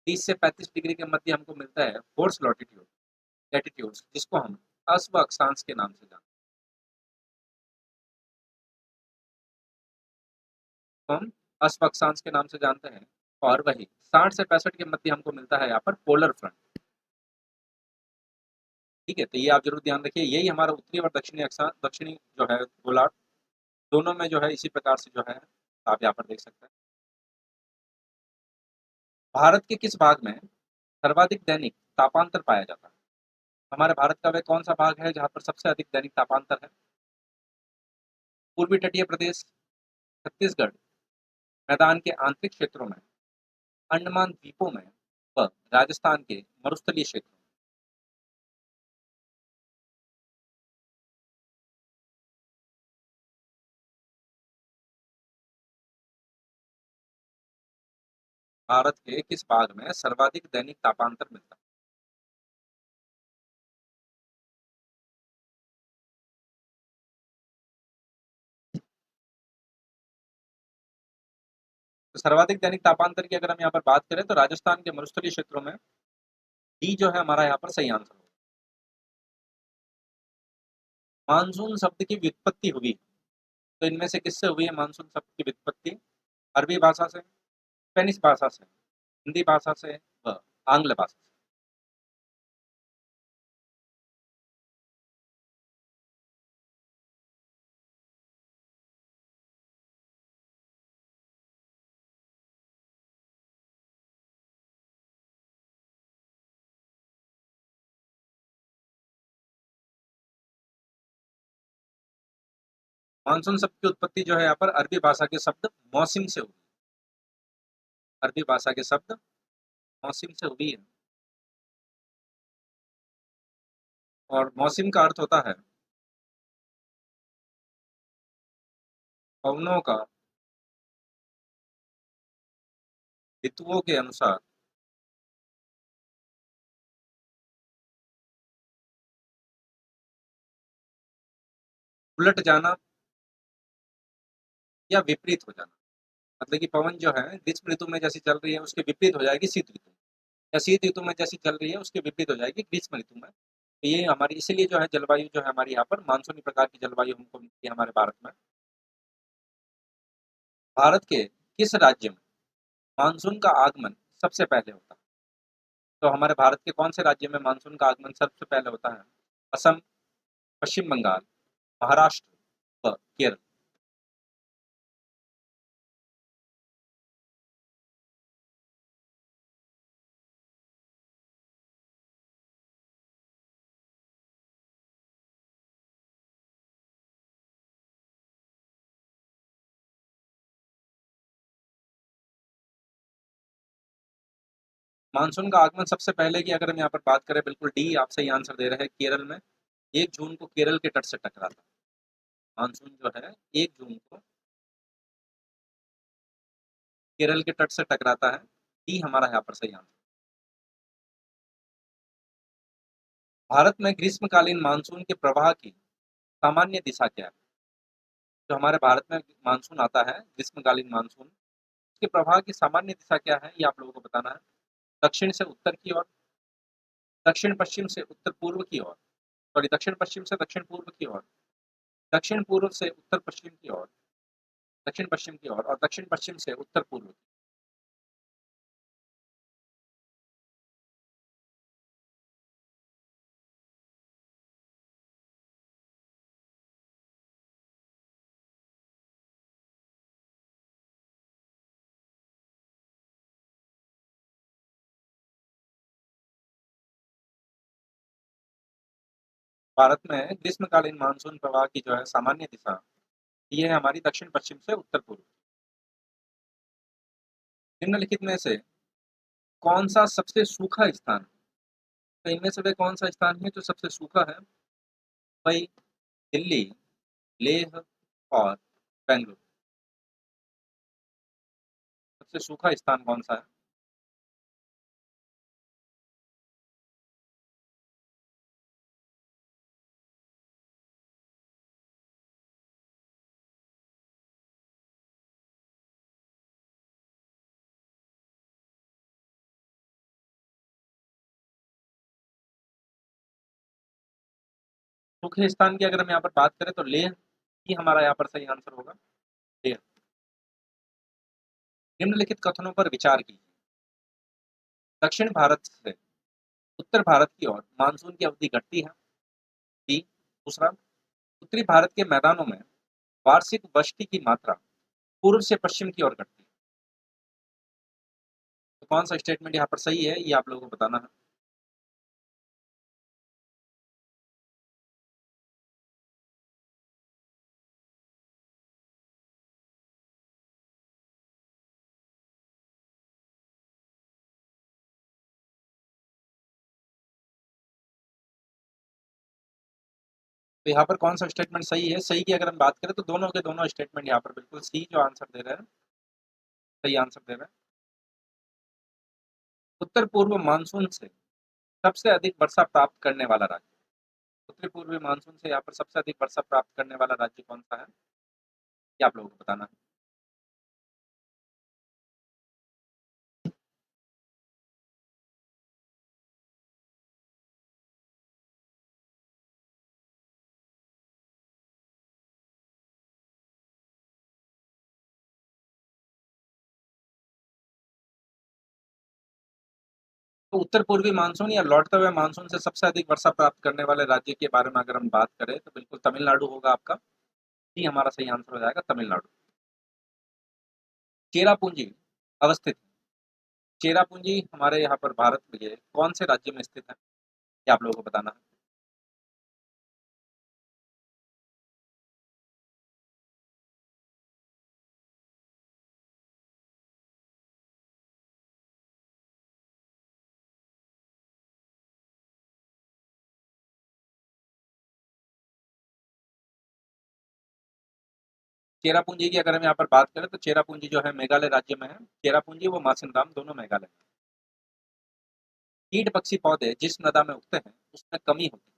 30 से 35 डिग्री के मध्य हमको मिलता है फोर्स लॉटिट्यूड लैटिट्यूड, जिसको हम अश्व अक्षांश के नाम से जानते हैं। हम अश्व अक्षांश के नाम से जानते हैं। और वही 60 से 65 के मध्य हमको मिलता है यहाँ पर पोलर फ्रंट। ठीक है, तो ये आप जरूर ध्यान रखिए, यही हमारा उत्तरी और दक्षिणी अक्षांश, दक्षिणी जो है गोलार्ध, दोनों में जो है इसी प्रकार से जो है आप यहाँ पर देख सकते हैं। भारत के किस भाग में सर्वाधिक दैनिक तापांतर पाया जाता है? हमारे भारत का वह कौन सा भाग है जहाँ पर सबसे अधिक दैनिक तापांतर है? पूर्वी तटीय प्रदेश, छत्तीसगढ़, मैदान के आंतरिक क्षेत्रों में, अंडमान द्वीपों में व राजस्थान के मरुस्थलीय क्षेत्रों में। भारत के किस भाग में सर्वाधिक दैनिक तापांतर मिलता है? तो सर्वाधिक दैनिक तापांतर की अगर हम यहाँ पर बात करें तो राजस्थान के मरुस्थलीय क्षेत्रों में डी जो है हमारा यहाँ पर सही आंसर होगा। मानसून शब्द की व्युत्पत्ति हुई, तो इनमें से किससे हुई है मानसून शब्द की व्युत्पत्ति? अरबी भाषा से, स्पेनिश भाषा से, हिंदी भाषा से व आंग्ल भाषा से। मानसून शब्द की उत्पत्ति जो है यहाँ पर अरबी भाषा के शब्द मौसम से हुई। अरबी भाषा के शब्द मौसम से हुई है। और मौसम का अर्थ होता है पवनों का ऋतुओं के अनुसार उलट जाना या विपरीत हो जाना। मतलब कि पवन जो है ग्रीष्म ऋतु में जैसी चल रही है उसके विपरीत हो जाएगी शीत ऋतु में, या शीत ऋतु में जैसी चल रही है उसके विपरीत हो जाएगी ग्रीष्म ऋतु में। तो ये हमारी इसीलिए जो है जलवायु जो है हमारी यहाँ पर मानसूनी प्रकार की जलवायु हमको मिलती है हमारे भारत में। भारत के किस राज्य में मानसून का आगमन सबसे पहले होता है? तो हमारे भारत के कौन से राज्य में मानसून का आगमन सबसे पहले होता है? असम, पश्चिम बंगाल, महाराष्ट्र व केरल। मानसून का आगमन सबसे पहले की अगर हम यहाँ पर बात करें, बिल्कुल डी आप सही आंसर दे रहे हैं, केरल में। 1 जून को केरल के तट से टकराता है मानसून जो है। 1 जून को केरल के तट से टकराता है। डी हमारा यहाँ पर सही आंसर। भारत में ग्रीष्मकालीन मानसून के प्रवाह की सामान्य दिशा क्या है? जो हमारे भारत में मानसून आता है ग्रीष्मकालीन मानसून, उसके प्रवाह की सामान्य दिशा क्या है ये आप लोगों को बताना है। दक्षिण से उत्तर की ओर, दक्षिण पश्चिम से उत्तर पूर्व की ओर, सॉरी दक्षिण पश्चिम से दक्षिण पूर्व की ओर, दक्षिण पूर्व से उत्तर पश्चिम की ओर, दक्षिण पश्चिम की ओर और दक्षिण पश्चिम से उत्तर पूर्व। भारत में ग्रीष्मकालीन मानसून प्रवाह की जो है सामान्य दिशा, ये है हमारी दक्षिण पश्चिम से उत्तर पूर्व। निम्नलिखित में से कौन सा सबसे सूखा स्थान है? तो इनमें से वे कौन सा स्थान है जो सबसे सूखा है? मुंबई, दिल्ली, लेह और बेंगलुरु। सबसे सूखा स्थान कौन सा है? सूखे स्थान की अगर हम यहाँ पर बात करें तो लेह ही हमारा यहाँ पर सही आंसर होगा। लेह। निम्नलिखित कथनों पर विचार कीजिए। दक्षिण भारत से उत्तर भारत की ओर मानसून की अवधि घटती है। बी। दूसरा, उत्तरी भारत के मैदानों में वार्षिक वृष्टि की मात्रा पूर्व से पश्चिम की ओर घटती है। तो कौन सा स्टेटमेंट यहाँ पर सही है ये आप लोगों को बताना है। तो यहाँ पर कौन सा स्टेटमेंट सही है? सही की अगर हम बात करें तो दोनों के दोनों स्टेटमेंट यहाँ पर बिल्कुल सी जो आंसर दे रहे हैं, सही आंसर दे रहे हैं। उत्तर पूर्व मानसून से सबसे अधिक वर्षा प्राप्त करने वाला राज्य, उत्तरी पूर्वी मानसून से यहाँ पर सबसे अधिक वर्षा प्राप्त करने वाला राज्य कौन सा है ये आप लोगों को बताना है। तो उत्तर पूर्वी मानसून या लौटते हुए मानसून से सबसे अधिक वर्षा प्राप्त करने वाले राज्य के बारे में अगर हम बात करें तो बिल्कुल तमिलनाडु होगा आपका। ही हमारा सही आंसर हो जाएगा, तमिलनाडु। चेरापूंजी अवस्थित है। चेरापूंजी हमारे यहाँ पर भारत के कौन से राज्य में स्थित है ये आप लोगों को बताना है। चेरापूंजी की अगर हम यहाँ पर बात करें तो चेरापूंजी जो है मेघालय राज्य में है। चेरापूंजी व मासिनराम दोनों मेघालय में। कीट पक्षी पौधे जिस मृदा में उगते हैं उसमें कमी होती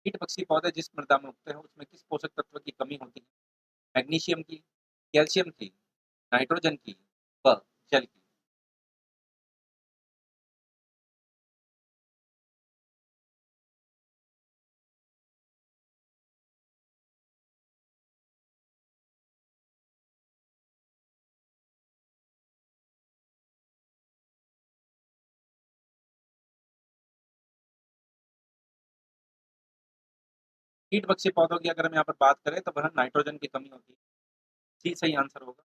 है। कीटपक्षी पौधे जिस मृदा में उगते हैं उसमें किस पोषक तत्व की कमी होती है? मैग्नीशियम की, कैल्शियम की, नाइट्रोजन की, व जल की। कीटपक्षी पौधों की अगर हम यहाँ पर बात करें तो वह नाइट्रोजन की कमी होती है। जी सही आंसर होगा।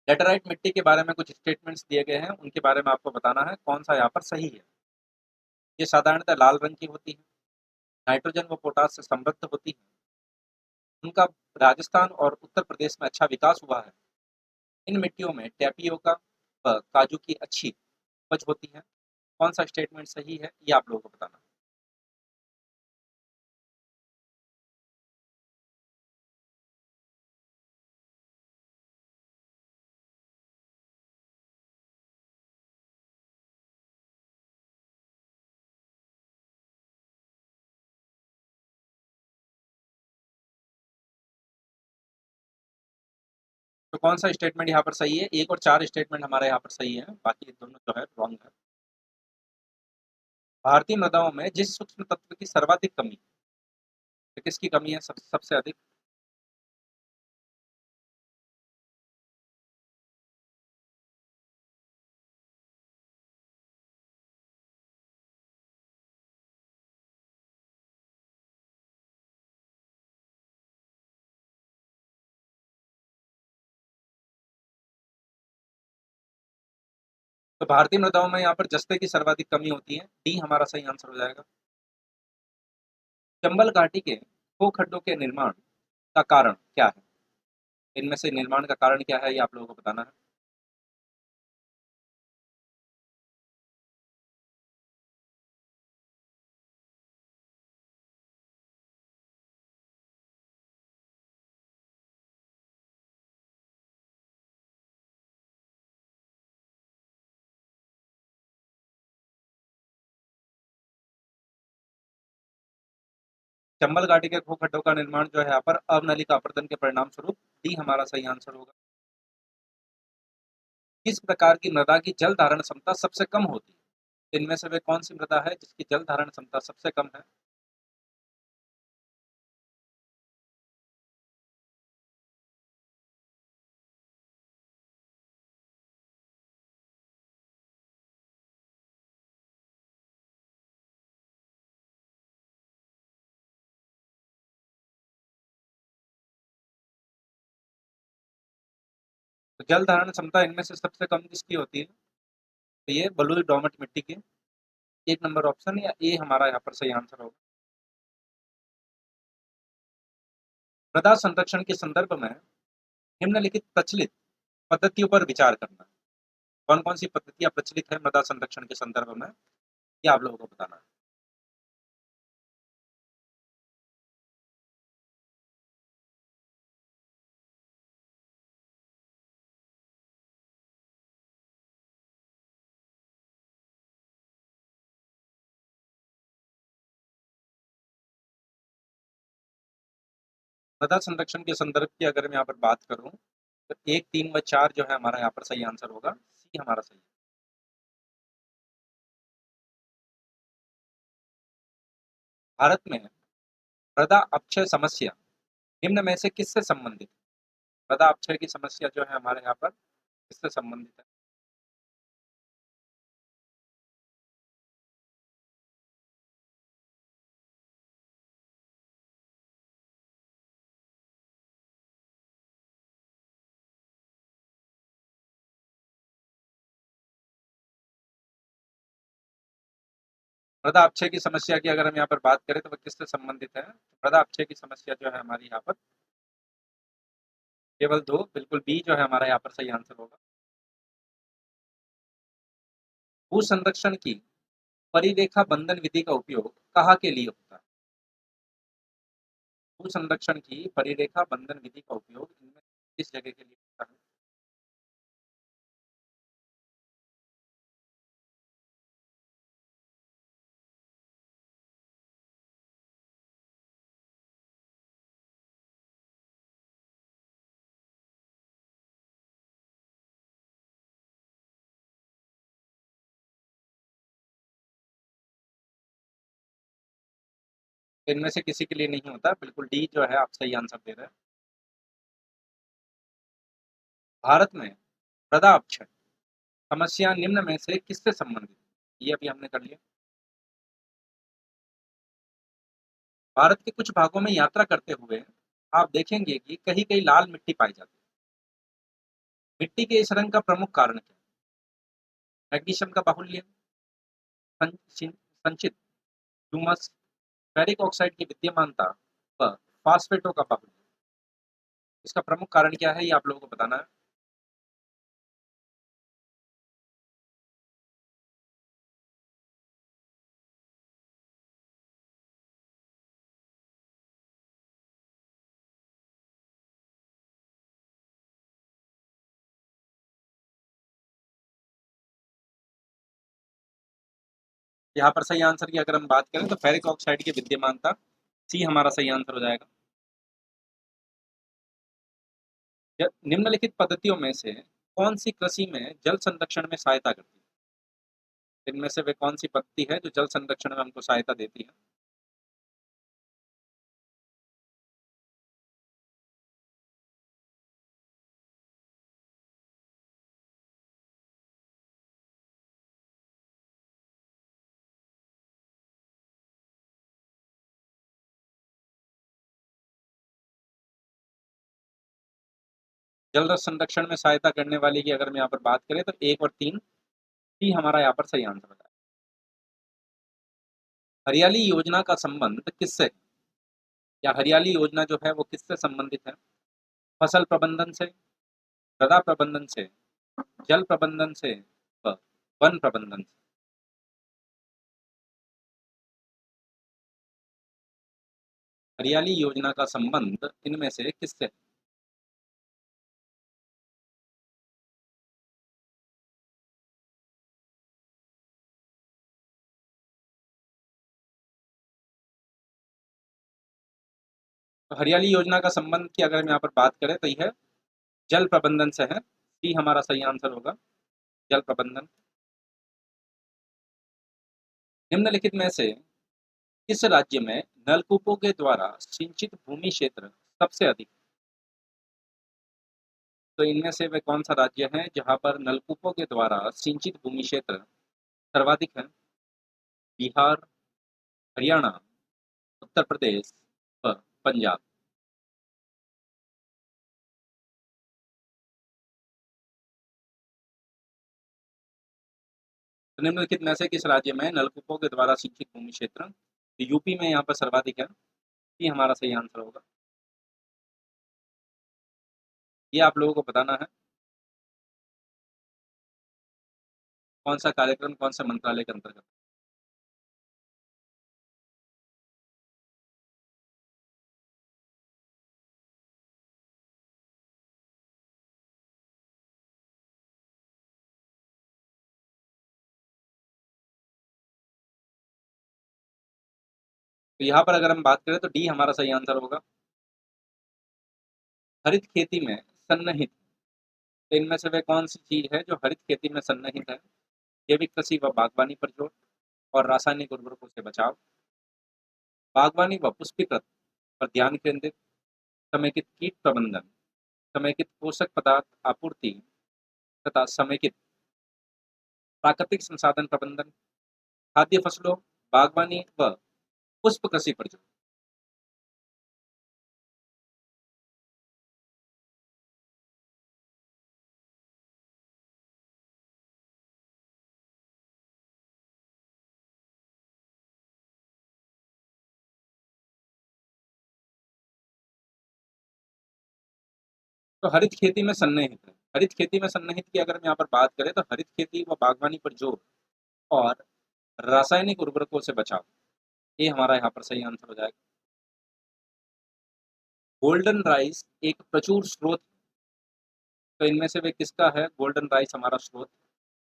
लेटराइट मिट्टी के बारे में कुछ स्टेटमेंट्स दिए गए हैं, उनके बारे में आपको बताना है कौन सा यहाँ पर सही है। ये साधारणतः लाल रंग की होती है, नाइट्रोजन व पोटास से समृद्ध होती है, उनका राजस्थान और उत्तर प्रदेश में अच्छा विकास हुआ है, इन मिट्टियों में टैपियोका व काजू की अच्छी उपज होती है। कौन सा स्टेटमेंट सही है ये आप लोगों को बताना है। तो कौन सा स्टेटमेंट यहाँ पर सही है? एक और चार स्टेटमेंट हमारे यहाँ पर सही है, बाकी दोनों जो है रॉन्ग है। भारतीय मृदाओं में जिस सूक्ष्म तत्व की सर्वाधिक कमी, तो किसकी कमी है सबसे अधिक? तो भारतीय मृदाओं में यहाँ पर जस्ते की सर्वाधिक कमी होती है, डी हमारा सही आंसर हो जाएगा। चंबल घाटी के खो खड्डों के निर्माण का कारण क्या है? इनमें से निर्माण का कारण क्या है ये आप लोगों को बताना है। चंबल घाटी के खो खड्डों का निर्माण जो है यहाँ पर अवनलिका अपरदन के परिणाम स्वरूप, डी हमारा सही आंसर होगा। किस प्रकार की मृदा की जल धारण क्षमता सबसे कम होती है? इनमें से वे कौन सी मृदा है जिसकी जल धारण क्षमता सबसे कम है? तो जल धारण क्षमता इनमें से सबसे कम किसकी होती है? तो ये बलुई डोमट मिट्टी की। एक नंबर ऑप्शन या ए हमारा यहाँ पर सही आंसर होगा। मृदा संरक्षण के संदर्भ में निम्नलिखित प्रचलित पद्धतियों पर विचार करना। कौन कौन सी पद्धतियां प्रचलित है मृदा संरक्षण के संदर्भ में, ये आप लोगों को बताना है। मृदा संरक्षण के संदर्भ की अगर मैं यहाँ पर बात करूं तो एक तीन व चार जो है हमारा यहाँ पर सही आंसर होगा, सी हमारा सही है। भारत में मृदा अपक्षय समस्या निम्न में से किससे संबंधित है? मृदा अपक्षय की समस्या जो है हमारे यहाँ पर किससे संबंधित है? मृदा अपक्षय की समस्या की अगर हम यहाँ पर बात करें तो वह किससे संबंधित है? मृदा अपक्षय की समस्या जो है हमारी यहाँ पर केवल दो, बिल्कुल बी जो है हमारा यहाँ पर सही आंसर होगा। भू संरक्षण की परिरेखा बंधन विधि का उपयोग कहाँ के लिए होता है? भू संरक्षण की परिरेखा बंधन विधि का उपयोग इनमें किस जगह के लिए होता है? इनमें से किसी के लिए नहीं होता, बिल्कुल डी जो है आप सही आंसर दे रहे हैं। भारत में मृदा अपक्षय समस्या निम्न में से किससे संबंधित है? ये अभी हमने कर लिया। भारत के कुछ भागों में यात्रा करते हुए आप देखेंगे कि कहीं कहीं लाल मिट्टी पाई जाती है। मिट्टी के इस रंग का प्रमुख कारण क्या है? मैग्नीशियम का बाहुल्य, संचित ह्यूमस, फेरिक ऑक्साइड की विद्यमानता व फास्फेटों का बाहुल्य। इसका प्रमुख कारण क्या है, ये आप लोगों को बताना है। यहाँ पर सही आंसर की अगर हम बात करें तो फेरिक ऑक्साइड की विद्यमानता, सी हमारा सही आंसर हो जाएगा। निम्नलिखित पद्धतियों में से कौन सी कृषि में जल संरक्षण में सहायता करती है? इनमें से वे कौन सी पद्धति है जो जल संरक्षण में हमको सहायता देती है? जल संरक्षण में सहायता करने वाली की अगर हम यहाँ पर बात करें तो 1 और 3, सी हमारा यहाँ पर सही आंसर होता है। हरियाली योजना का संबंध किससे है? या हरियाली योजना जो है वो किससे संबंधित है? फसल प्रबंधन से, मृदा प्रबंधन से, जल प्रबंधन से, व वन प्रबंधन से। हरियाली योजना का संबंध इनमें से किससे है? तो हरियाली योजना का संबंध की अगर हम यहाँ पर बात करें तो यह जल प्रबंधन से है, सी हमारा सही आंसर होगा, जल प्रबंधन। निम्नलिखित में से किस राज्य में नलकूपों के द्वारा सिंचित भूमि क्षेत्र सबसे अधिक है? तो इनमें से वे कौन सा राज्य है जहां पर नलकूपों के द्वारा सिंचित भूमि क्षेत्र सर्वाधिक है? बिहार, हरियाणा, उत्तर प्रदेश व पंजाब। तो निम्नलिखित में से किस राज्य में नलकूपों के द्वारा सिंचित भूमि क्षेत्र, तो यूपी में यहाँ पर सर्वाधिक है, ये हमारा सही आंसर होगा। ये आप लोगों को बताना है कौन सा कार्यक्रम कौन सा मंत्रालय के अंतर्गत। तो यहाँ पर अगर हम बात करें तो डी हमारा सही आंसर होगा। हरित खेती में सन्निहित, तो इनमें से वे कौन सी चीज है जो हरित खेती में सन्निहित है? जैविक कृषि व बागवानी पर जोर और रासायनिक उर्वरकों से बचाव, बागवानी व पुष्पीकृत पर ध्यान केंद्रित, समेकित कीट प्रबंधन, समेकित पोषक पदार्थ आपूर्ति तथा समेकित प्राकृतिक संसाधन प्रबंधन, खाद्य फसलों, बागवानी व पुष्प कृषि पर जोर। तो हरित खेती में सन्निहित है, हरित खेती में सन्निहित की अगर हम यहाँ पर बात करें तो हरित खेती व बागवानी पर जोर और रासायनिक उर्वरकों से बचाव, ये हमारा यहाँ पर सही आंसर हो जाएगा। गोल्डन राइस एक प्रचुर स्रोत, तो इनमें से वे किसका है गोल्डन राइस हमारा स्रोत?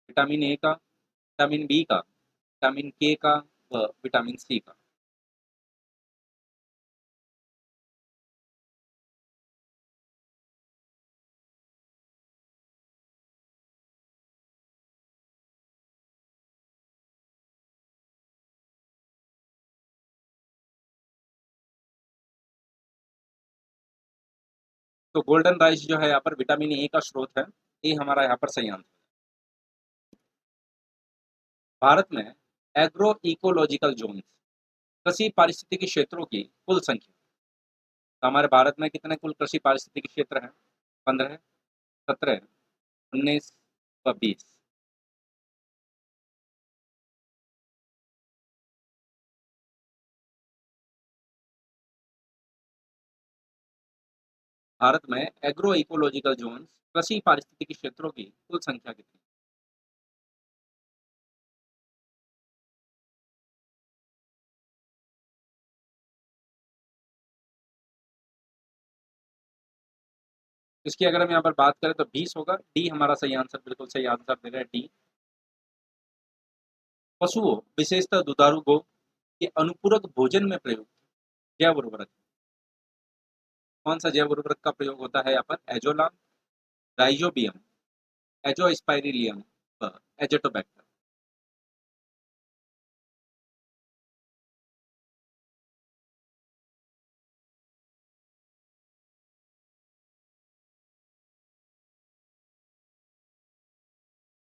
विटामिन ए का, विटामिन बी का, विटामिन के का व विटामिन सी का। तो गोल्डन राइस जो है यहाँ पर विटामिन ए का स्रोत है, ये हमारा यहाँ पर सही आंसर है। भारत में एग्रो इकोलॉजिकल जोन कृषि पारिस्थितिकी क्षेत्रों की कुल संख्या। तो हमारे भारत में कितने कुल कृषि पारिस्थितिकी क्षेत्र हैं? 15, 17, 19 व 20। भारत में एग्रो इकोलॉजिकल जोन कृषि पारिस्थितिकी क्षेत्रों की कुल संख्या कितनी? इसकी अगर हम यहाँ पर बात करें तो 20 होगा। डी हमारा सही आंसर, बिल्कुल सही आंसर दे रहे हैं डी। पशुओं विशेषतः दुधारू गो के अनुपूरक भोजन में प्रयुक्त जैव उर्वरक, कौन सा जैव उर्वरक का प्रयोग होता है यहाँ पर? एजोलाम, राइजोबियम, एजोस्पाइरिलियम व एजेटोबैक्टर।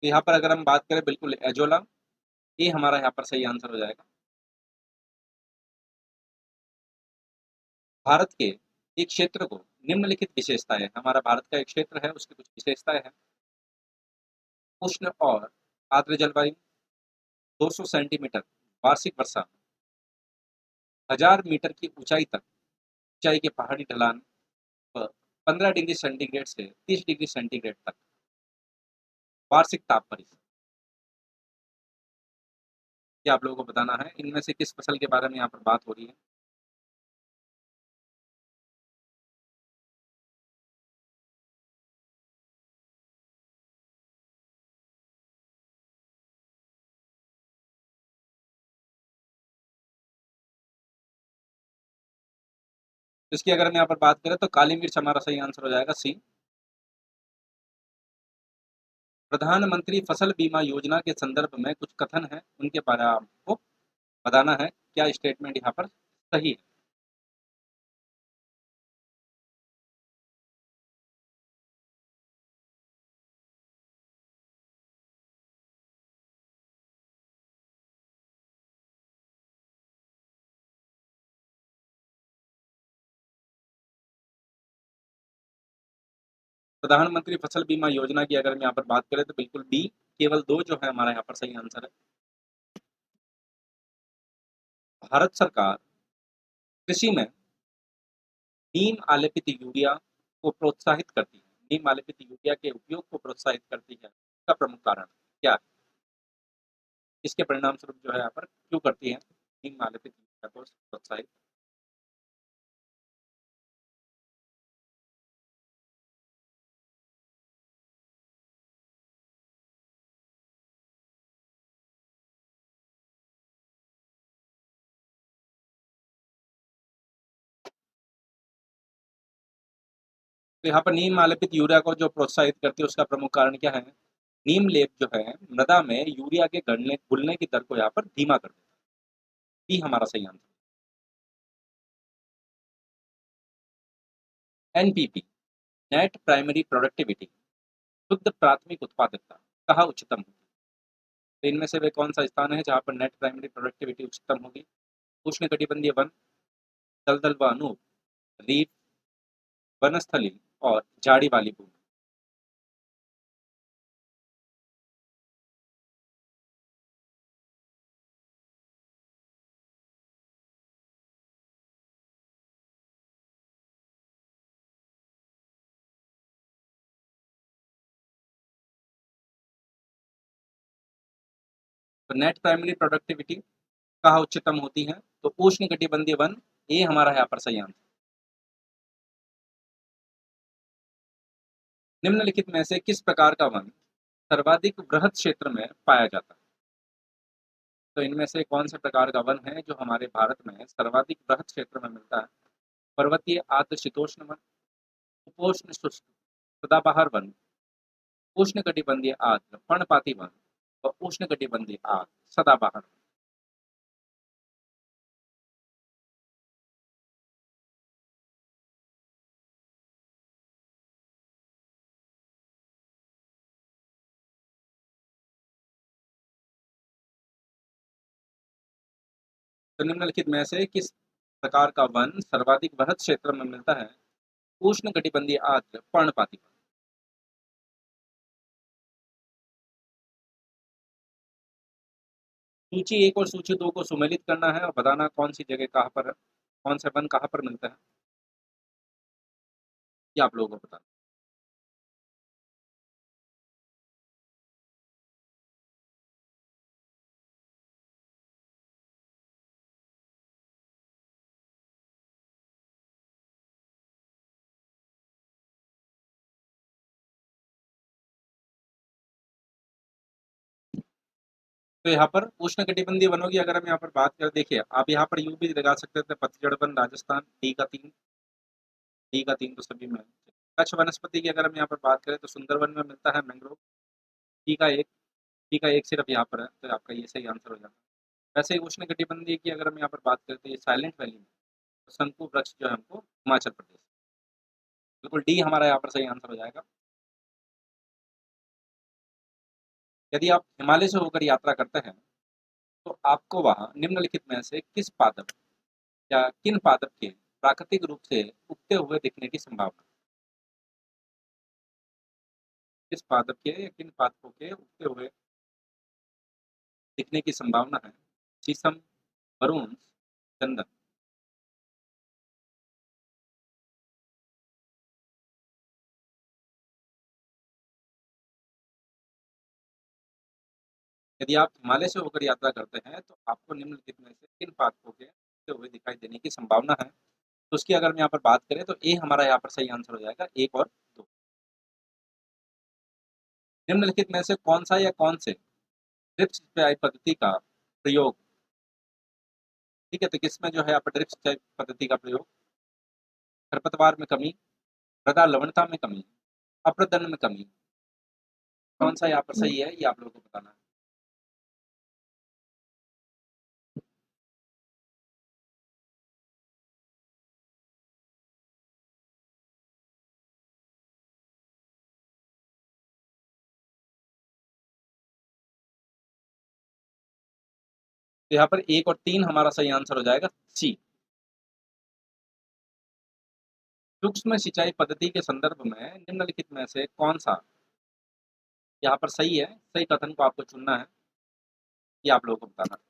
तो यहाँ पर अगर हम बात करें, बिल्कुल एजोलाम, ये हमारा यहाँ पर सही आंसर हो जाएगा। भारत के एक क्षेत्र को निम्नलिखित विशेषताएं, हमारा भारत का एक क्षेत्र है उसकी कुछ विशेषताएं हैं। उष्ण और आर्द्र जलवायु, 200 सेंटीमीटर वार्षिक वर्षा, 1000 मीटर की ऊंचाई तक ऊंचाई के पहाड़ी ढलान व 15 डिग्री सेंटीग्रेड से 30 डिग्री सेंटीग्रेड तक वार्षिक ताप परिवर्तन। ये आप लोगों को बताना है, इनमें से किस फसल के बारे में यहाँ पर बात हो रही है। तो इसकी अगर हम यहाँ पर बात करें तो काली मिर्च हमारा सही आंसर हो जाएगा, सी। प्रधानमंत्री फसल बीमा योजना के संदर्भ में कुछ कथन है, उनके बारे में आपको बताना है, क्या स्टेटमेंट यहाँ पर सही है। प्रधानमंत्री फसल बीमा योजना की अगर हम यहाँ पर बात करें तो बिल्कुल बी, केवल दो जो है हमारा यहाँ पर सही आंसर है। भारत सरकार कृषि में नीम आलेपित यूरिया को प्रोत्साहित करती है, नीम आलेपित यूरिया के उपयोग को प्रोत्साहित करती है, इसका प्रमुख कारण क्या है? इसके परिणाम स्वरूप जो है यहाँ पर क्यों करती है नीम आलेपित यूरिया को प्रोत्साहित? तो यहाँ पर नीम आलेपित यूरिया को जो प्रोत्साहित करती है उसका प्रमुख कारण क्या है? नीम लेप जो है मृदा में यूरिया के गलने घुलने की दर को यहाँ पर धीमा कर देता है, ये हमारा सही answer. NPP, net primary productivity, शुद्ध प्राथमिक उत्पादकता कहाँ उच्चतम होगी? तो इनमें से वे कौन सा स्थान है जहाँ पर नेट प्राइमरी प्रोडक्टिविटी उच्चतम होगी? उष्णकटिबंधीय वन, दलदल व अनूप, रीफ, वनस्थली और झाड़ी वाली भूमि। तो नेट प्राइमरी प्रोडक्टिविटी कहाँ उच्चतम होती है? तो उष्णकटिबंधीय वन, ये हमारा यहाँ पर सही आंसर। निम्नलिखित में से किस प्रकार का वन सर्वाधिक वृहद क्षेत्र में पाया जाता है? तो इनमें से कौन से प्रकार का वन है जो हमारे भारत में सर्वाधिक वृहद क्षेत्र में मिलता है? पर्वतीय आर्द्र शीतोष्ण वन, उपोष्ण शुष्क सदाबहार वन, उष्णकटिबंधीय आर्द्र पर्णपाती वन और उष्णकटिबंधीय आर्द्र सदाबहार वन। तो निम्नलिखित में से किस प्रकार का वन सर्वाधिक वृहद क्षेत्र में मिलता है? उष्ण कटिबंधीय आर्द्र पर्णपाती वन। सूची 1 और सूची 2 को सुमेलित करना है और बताना कौन सी जगह कहाँ पर है, कौन सा वन कहाँ पर मिलता है, ये आप लोगों को बताना। तो यहाँ पर उष्णकटिबंधीय वनों की अगर हम यहाँ पर बात करें, देखिए आप यहाँ पर यूं भी लगा सकते थे, पतझड़ वन राजस्थान, डी का 3 तो सभी में है। कच्छ वनस्पति की अगर हम यहाँ पर बात करें तो सुंदरवन में मिलता है मैंग्रोव, डी का 1, डी का 1 सिर्फ यहाँ पर है, तो आपका ये सही आंसर हो जाता है। वैसे ही उष्णकटिबंधीय की अगर हम यहाँ पर बात करें तो ये साइलेंट वैली में, तो शंकु वृक्ष जो है हमको हिमाचल प्रदेश, बिल्कुल डी हमारा यहाँ पर सही आंसर हो जाएगा। यदि आप हिमालय से होकर यात्रा करते हैं तो आपको वहाँ निम्नलिखित में से किस पादप या किन पादप के प्राकृतिक रूप से उगते हुए दिखने की संभावना, किस पादप के या किन पादपों के उगते हुए दिखने की संभावना है? शीशम, वरुण, चंदन। यदि आप हिमालय से होकर यात्रा करते हैं तो आपको निम्नलिखित में से किन पादपों के उगते हुए दिखाई देने की संभावना है? तो उसकी अगर हम यहाँ पर बात करें तो ए हमारा यहाँ पर सही आंसर हो जाएगा, 1 और 2। निम्नलिखित में से कौन सा या कौन से ड्रिप सिंचाई पद्धति का प्रयोग, ठीक है, तो किसमें जो है आप ड्रिप सिंचाई पद्धति का प्रयोग खरपतवार में कमी, मृदा लवणता में कमी, अप्रदन में कमी, कौन सा यहाँ पर सही है ये आप लोगों को बताना है। तो यहाँ पर 1 और 3 हमारा सही आंसर हो जाएगा, सी। सूक्ष्म सिंचाई पद्धति के संदर्भ में निम्नलिखित में से कौन सा यहाँ पर सही है, सही कथन को आपको चुनना है, ये आप लोगों को बताना है।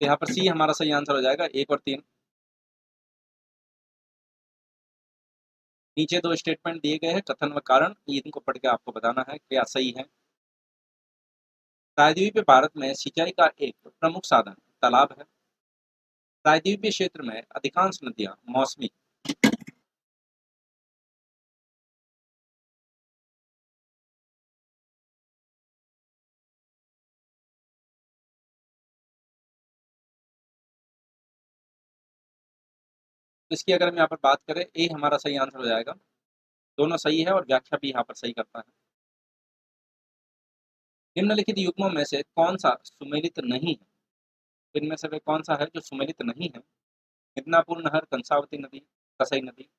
तो यहाँ पर सी हमारा सही आंसर हो जाएगा, 1 और 3। नीचे 2 स्टेटमेंट दिए गए हैं, कथन व कारण, इनको पढ़ के आपको बताना है क्या सही है। प्रायद्वीपीय भारत में सिंचाई का एक प्रमुख साधन तालाब है। प्रायद्वीपीय क्षेत्र में अधिकांश नदियां मौसमी, तो इसकी अगर हम यहाँ पर बात करें, ए हमारा सही आंसर हो जाएगा। दोनों सही है और व्याख्या भी यहाँ पर सही करता है। निम्नलिखित युग्मों में से कौन सा सुमेलित नहीं है? इनमें से वे कौन सा है जो सुमेलित नहीं है? मिदनापुर नहर कंसावती नदी, कसई नदी,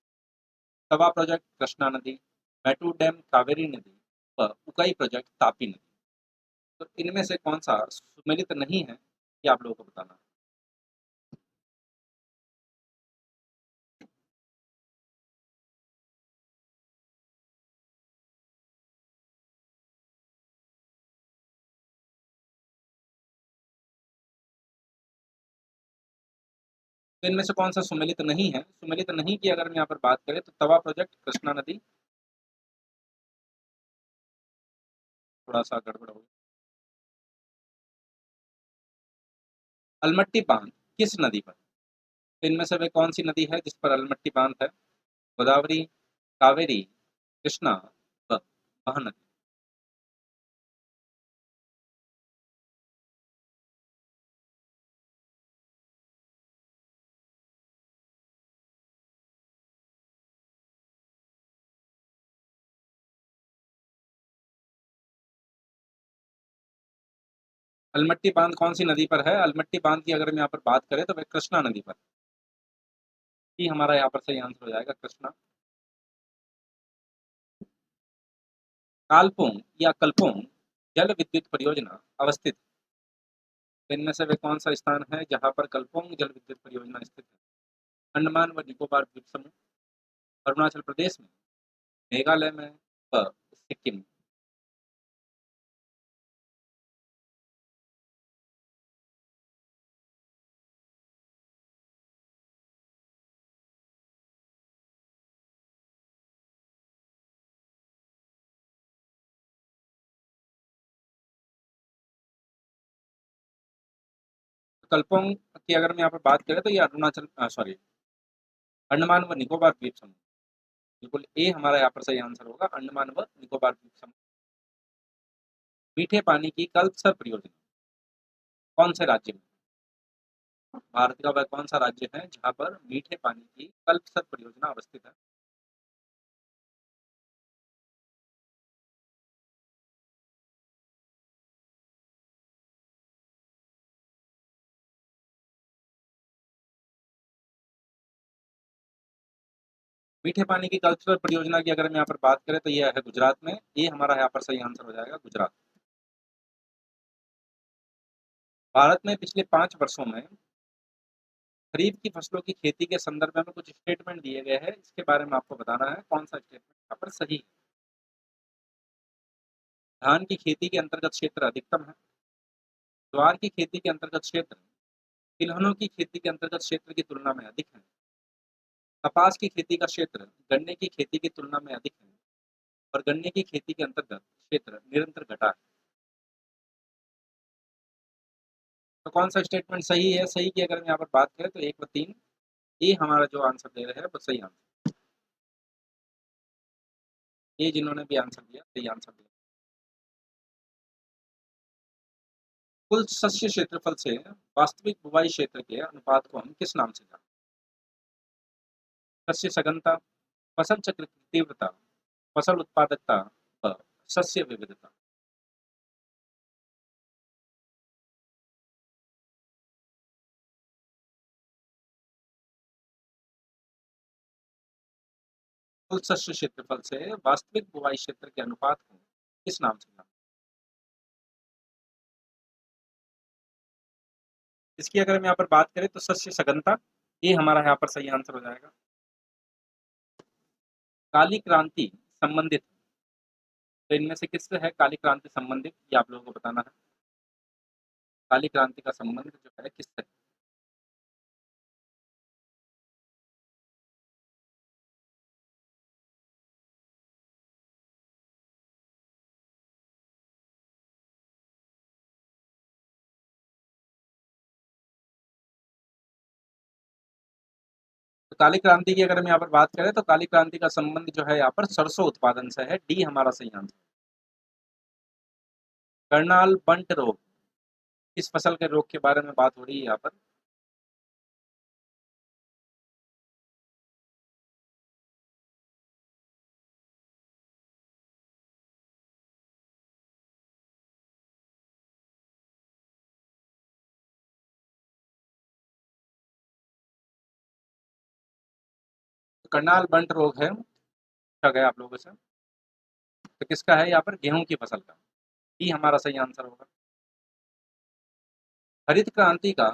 तवा प्रोजेक्ट कृष्णा नदी, मैटू डैम कावेरी नदी व उकाई प्रोजेक्ट तापी नदी। तो इनमें से कौन सा सुमेलित नहीं है ये आप लोगों को बताना है। तो इनमें से कौन सा सुमेलित नहीं है? सुमेलित नहीं की अगर हम यहाँ पर बात करें तो तवा प्रोजेक्ट कृष्णा नदी, थोड़ा सा गड़बड़ हो गया। अलमट्टी बांध किस नदी पर? तो इनमें से वे कौन सी नदी है जिस पर अलमट्टी बांध है? गोदावरी, कावेरी, कृष्णा व महानदी। अलमट्टी बांध कौन सी नदी पर है? अलमट्टी बांध की अगर हम यहाँ पर बात करें तो वह कृष्णा नदी पर। ही हमारा यहाँ पर सही आंसर हो जाएगा, कृष्णा। कालपोंग या कलपोंग जल विद्युत परियोजना अवस्थित है। तो इनमें से वे कौन सा स्थान है जहाँ पर कलपोंग जल विद्युत परियोजना स्थित है? अंडमान व निकोबार द्वीप समूह, अरुणाचल प्रदेश में, मेघालय में, व सिक्किम में। कलपोंग की अगर हम यहाँ पर बात करें तो ये अरुणाचल सॉरी अंडमान व निकोबार द्वीप समूह। बिल्कुल ए हमारा यहाँ पर सही आंसर होगा, अंडमान व निकोबार द्वीप समूह। मीठे पानी की कल्पसर परियोजना कौन से राज्य में? भारत का वह कौन सा राज्य है जहाँ पर मीठे पानी की कल्पसर परियोजना अवस्थित है? मीठे पानी की कल्पसर परियोजना की अगर हम यहाँ पर बात करें तो यह है गुजरात में। ये हमारा यहाँ पर सही आंसर हो जाएगा, गुजरात। भारत में पिछले 5 वर्षों में खरीफ की फसलों की खेती के संदर्भ में कुछ स्टेटमेंट दिए गए हैं, इसके बारे में आपको बताना है कौन सा स्टेटमेंट यहाँ पर सही है। धान की खेती के अंतर्गत क्षेत्र अधिकतम है। ज्वार की खेती के अंतर्गत क्षेत्र तिलहनों की खेती के अंतर्गत क्षेत्र की तुलना में अधिक है। कपास की खेती का क्षेत्र गन्ने की खेती की तुलना में अधिक है, और गन्ने की खेती के अंतर्गत क्षेत्र निरंतर घटा है। तो कौन सा स्टेटमेंट सही है? सही की अगर हम यहाँ पर बात करें तो 1 व 3, ये हमारा जो आंसर दे रहे हैं वो सही आंसर। ये जिन्होंने भी आंसर दिया सही आंसर दिया। कुल शस्य क्षेत्रफल से वास्तविक बुवाई क्षेत्र के अनुपात को हम किस नाम से जानते हैं? शस्य सघनता, फसल चक्र की तीव्रता, फसल उत्पादकता, व शस्य विविधता। कुल शस्य क्षेत्रफल से वास्तविक बुवाई क्षेत्र के अनुपात को किस नाम से जानते हैं? इसकी अगर हम यहाँ पर बात करें तो शस्य सघनता, ये हमारा यहाँ पर सही आंसर हो जाएगा। काली क्रांति संबंधित, तो इनमें से किससे है काली क्रांति संबंधित, ये आप लोगों को बताना है। काली क्रांति का संबंध जो है किससे है? तो काली क्रांति की अगर हम यहाँ पर बात करें तो काली क्रांति का संबंध जो है यहाँ पर सरसों उत्पादन से है। डी हमारा सही आंसर। करनाल बंट रोग, किस फसल के रोग के बारे में बात हो रही है यहाँ पर? तो करनाल बंट रोग है, पूछा गया आप लोगों से। तो किसका है यहाँ पर? गेहूं की फसल का। डी हमारा सही आंसर होगा। हरित क्रांति का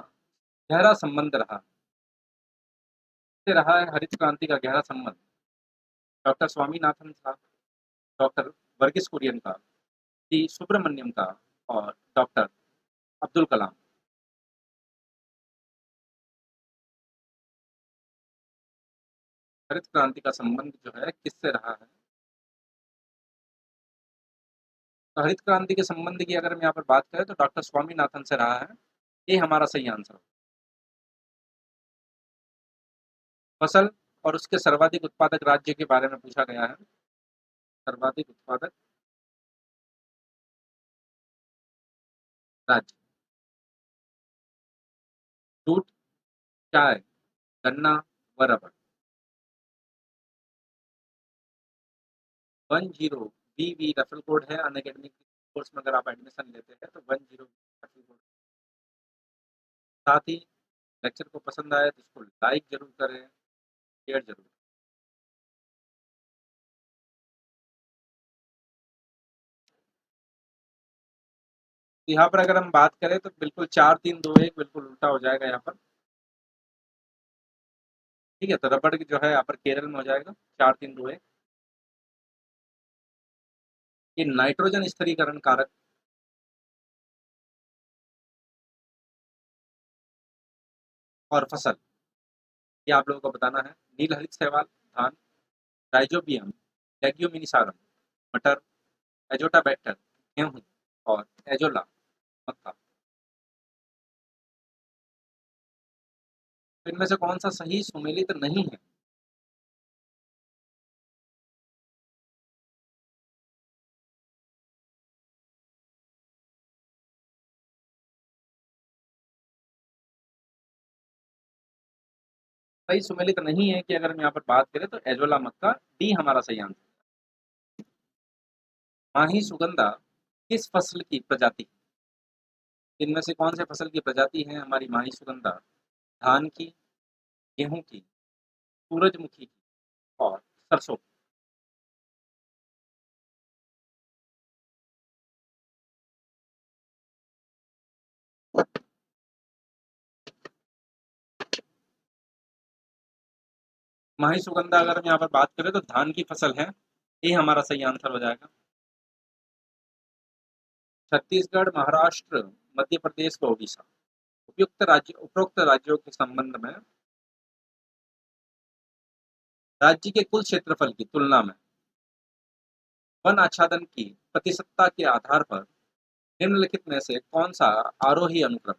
गहरा संबंध रहा से रहा है हरित क्रांति का गहरा संबंध डॉक्टर स्वामीनाथन था, डॉक्टर वर्गीस कुरियन का, टी सुब्रमण्यम का, और डॉक्टर अब्दुल कलाम। हरित क्रांति का संबंध जो है किससे रहा है? तो हरित क्रांति के संबंध की अगर हम यहाँ पर बात करें तो डॉक्टर स्वामीनाथन से रहा है। ये हमारा सही आंसर है। फसल और उसके सर्वाधिक उत्पादक राज्य के बारे में पूछा गया है। सर्वाधिक उत्पादक राज्य, जूट, चाय, गन्ना, व रबड़। 10 BV रेफरल कोड है अन अकेडमिक कोर्स में, अगर आप एडमिशन लेते हैं तो 10 साथ ही लेक्चर को पसंद आया तो इसको लाइक जरूर करें, शेयर जरूर। तो यहाँ पर अगर हम बात करें तो बिल्कुल 4-3-2-1 बिल्कुल उल्टा हो जाएगा यहाँ पर। ठीक है, तो रबड़ जो है यहाँ पर केरल में हो जाएगा 4-3-2-1। ये नाइट्रोजन स्थिरीकरण कारक और फसल, ये आप लोगों को बताना है। नील हरित शैवाल धान, राइजोबियम, लेग्यूमिनिसारम मटर, एजोटा बैक्टर गेहूं और एजोला मक्का। तो इनमें से कौन सा सही सुमेलित नहीं है? सही सुमेलित नहीं है कि अगर हम यहाँ पर बात करें तो एजोला मक्का, डी हमारा सही आंसर। माही सुगंधा किस फसल की प्रजाति? इनमें से कौन से फसल की प्रजाति है हमारी माही सुगंधा? धान की, गेहूं की, सूरजमुखी की और सरसों की। माही सुगंधा अगर हम यहाँ पर बात करें तो धान की फसल है, ये हमारा सही आंसर हो जाएगा। छत्तीसगढ़, महाराष्ट्र, मध्य प्रदेश व ओडिशा उपरोक्त राज्यों के संबंध में राज्य के कुल क्षेत्रफल की तुलना में वन आच्छादन की प्रतिशतता के आधार पर निम्नलिखित में से कौन सा आरोही अनुक्रम?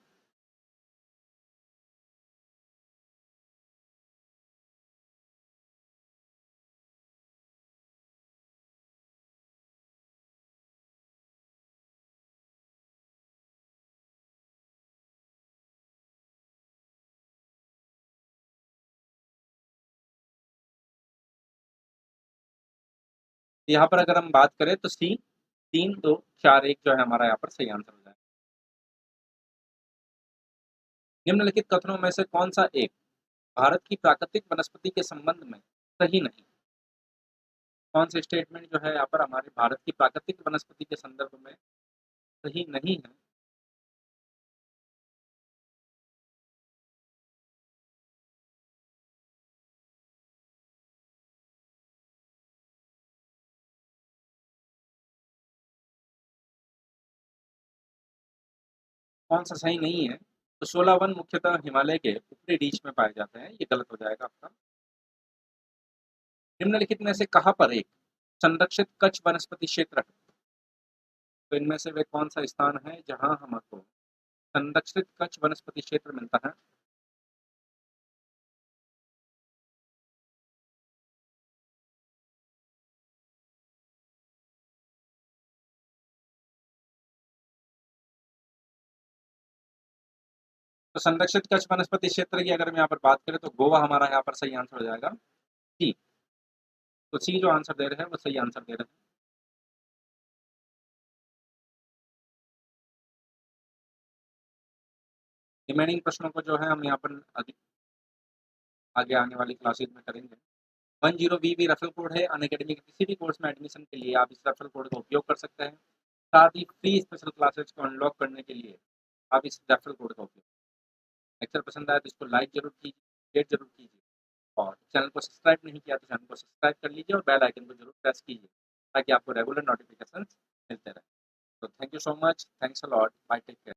यहाँ पर अगर हम बात करें तो सी 3-2-4-1 जो है हमारा यहाँ पर सही आंसर हो जाएगा। निम्नलिखित कथनों में से कौन सा एक भारत की प्राकृतिक वनस्पति के संबंध में सही नहीं? कौन से स्टेटमेंट जो है यहाँ पर हमारे भारत की प्राकृतिक वनस्पति के संदर्भ में सही नहीं है? कौन सा सही नहीं है? तो 16 वन मुख्यतः हिमालय के ऊपरी रीच में पाए जाते हैं, ये गलत हो जाएगा आपका। निम्नलिखित में से कहाँ पर एक संरक्षित कच्छ वनस्पति क्षेत्र है? तो इनमें से वे कौन सा स्थान है जहां हमको संरक्षित कच्छ वनस्पति क्षेत्र मिलता है? तो संरक्षित कच्छ वनस्पति क्षेत्र की अगर हम यहाँ पर बात करें तो गोवा हमारा यहाँ पर सही आंसर हो जाएगा। सी, तो सी जो आंसर दे रहे हैं वो सही आंसर दे रहे हैं। रिमेनिंग प्रश्नों को जो है हम यहाँ पर आगे आने वाली क्लासेज में करेंगे। 10 रेफरल कोड है। अनअकैडमी के किसी भी कोर्स में एडमिशन के लिए आप इस रेफरल कोड का उपयोग कर सकते हैं। साथ ही फ्री स्पेशल क्लासेज को अनलॉक करने के लिए आप इस रेफरल कोड का उपयोग। लेक्चर पसंद आया तो इसको लाइक जरूर कीजिए, शेयर जरूर कीजिए और चैनल को सब्सक्राइब नहीं किया तो चैनल को सब्सक्राइब कर लीजिए और बेल आइकन को जरूर प्रेस कीजिए ताकि आपको रेगुलर नोटिफिकेशन मिलते रहे। तो thank you so much, thanks a lot, bye, take care.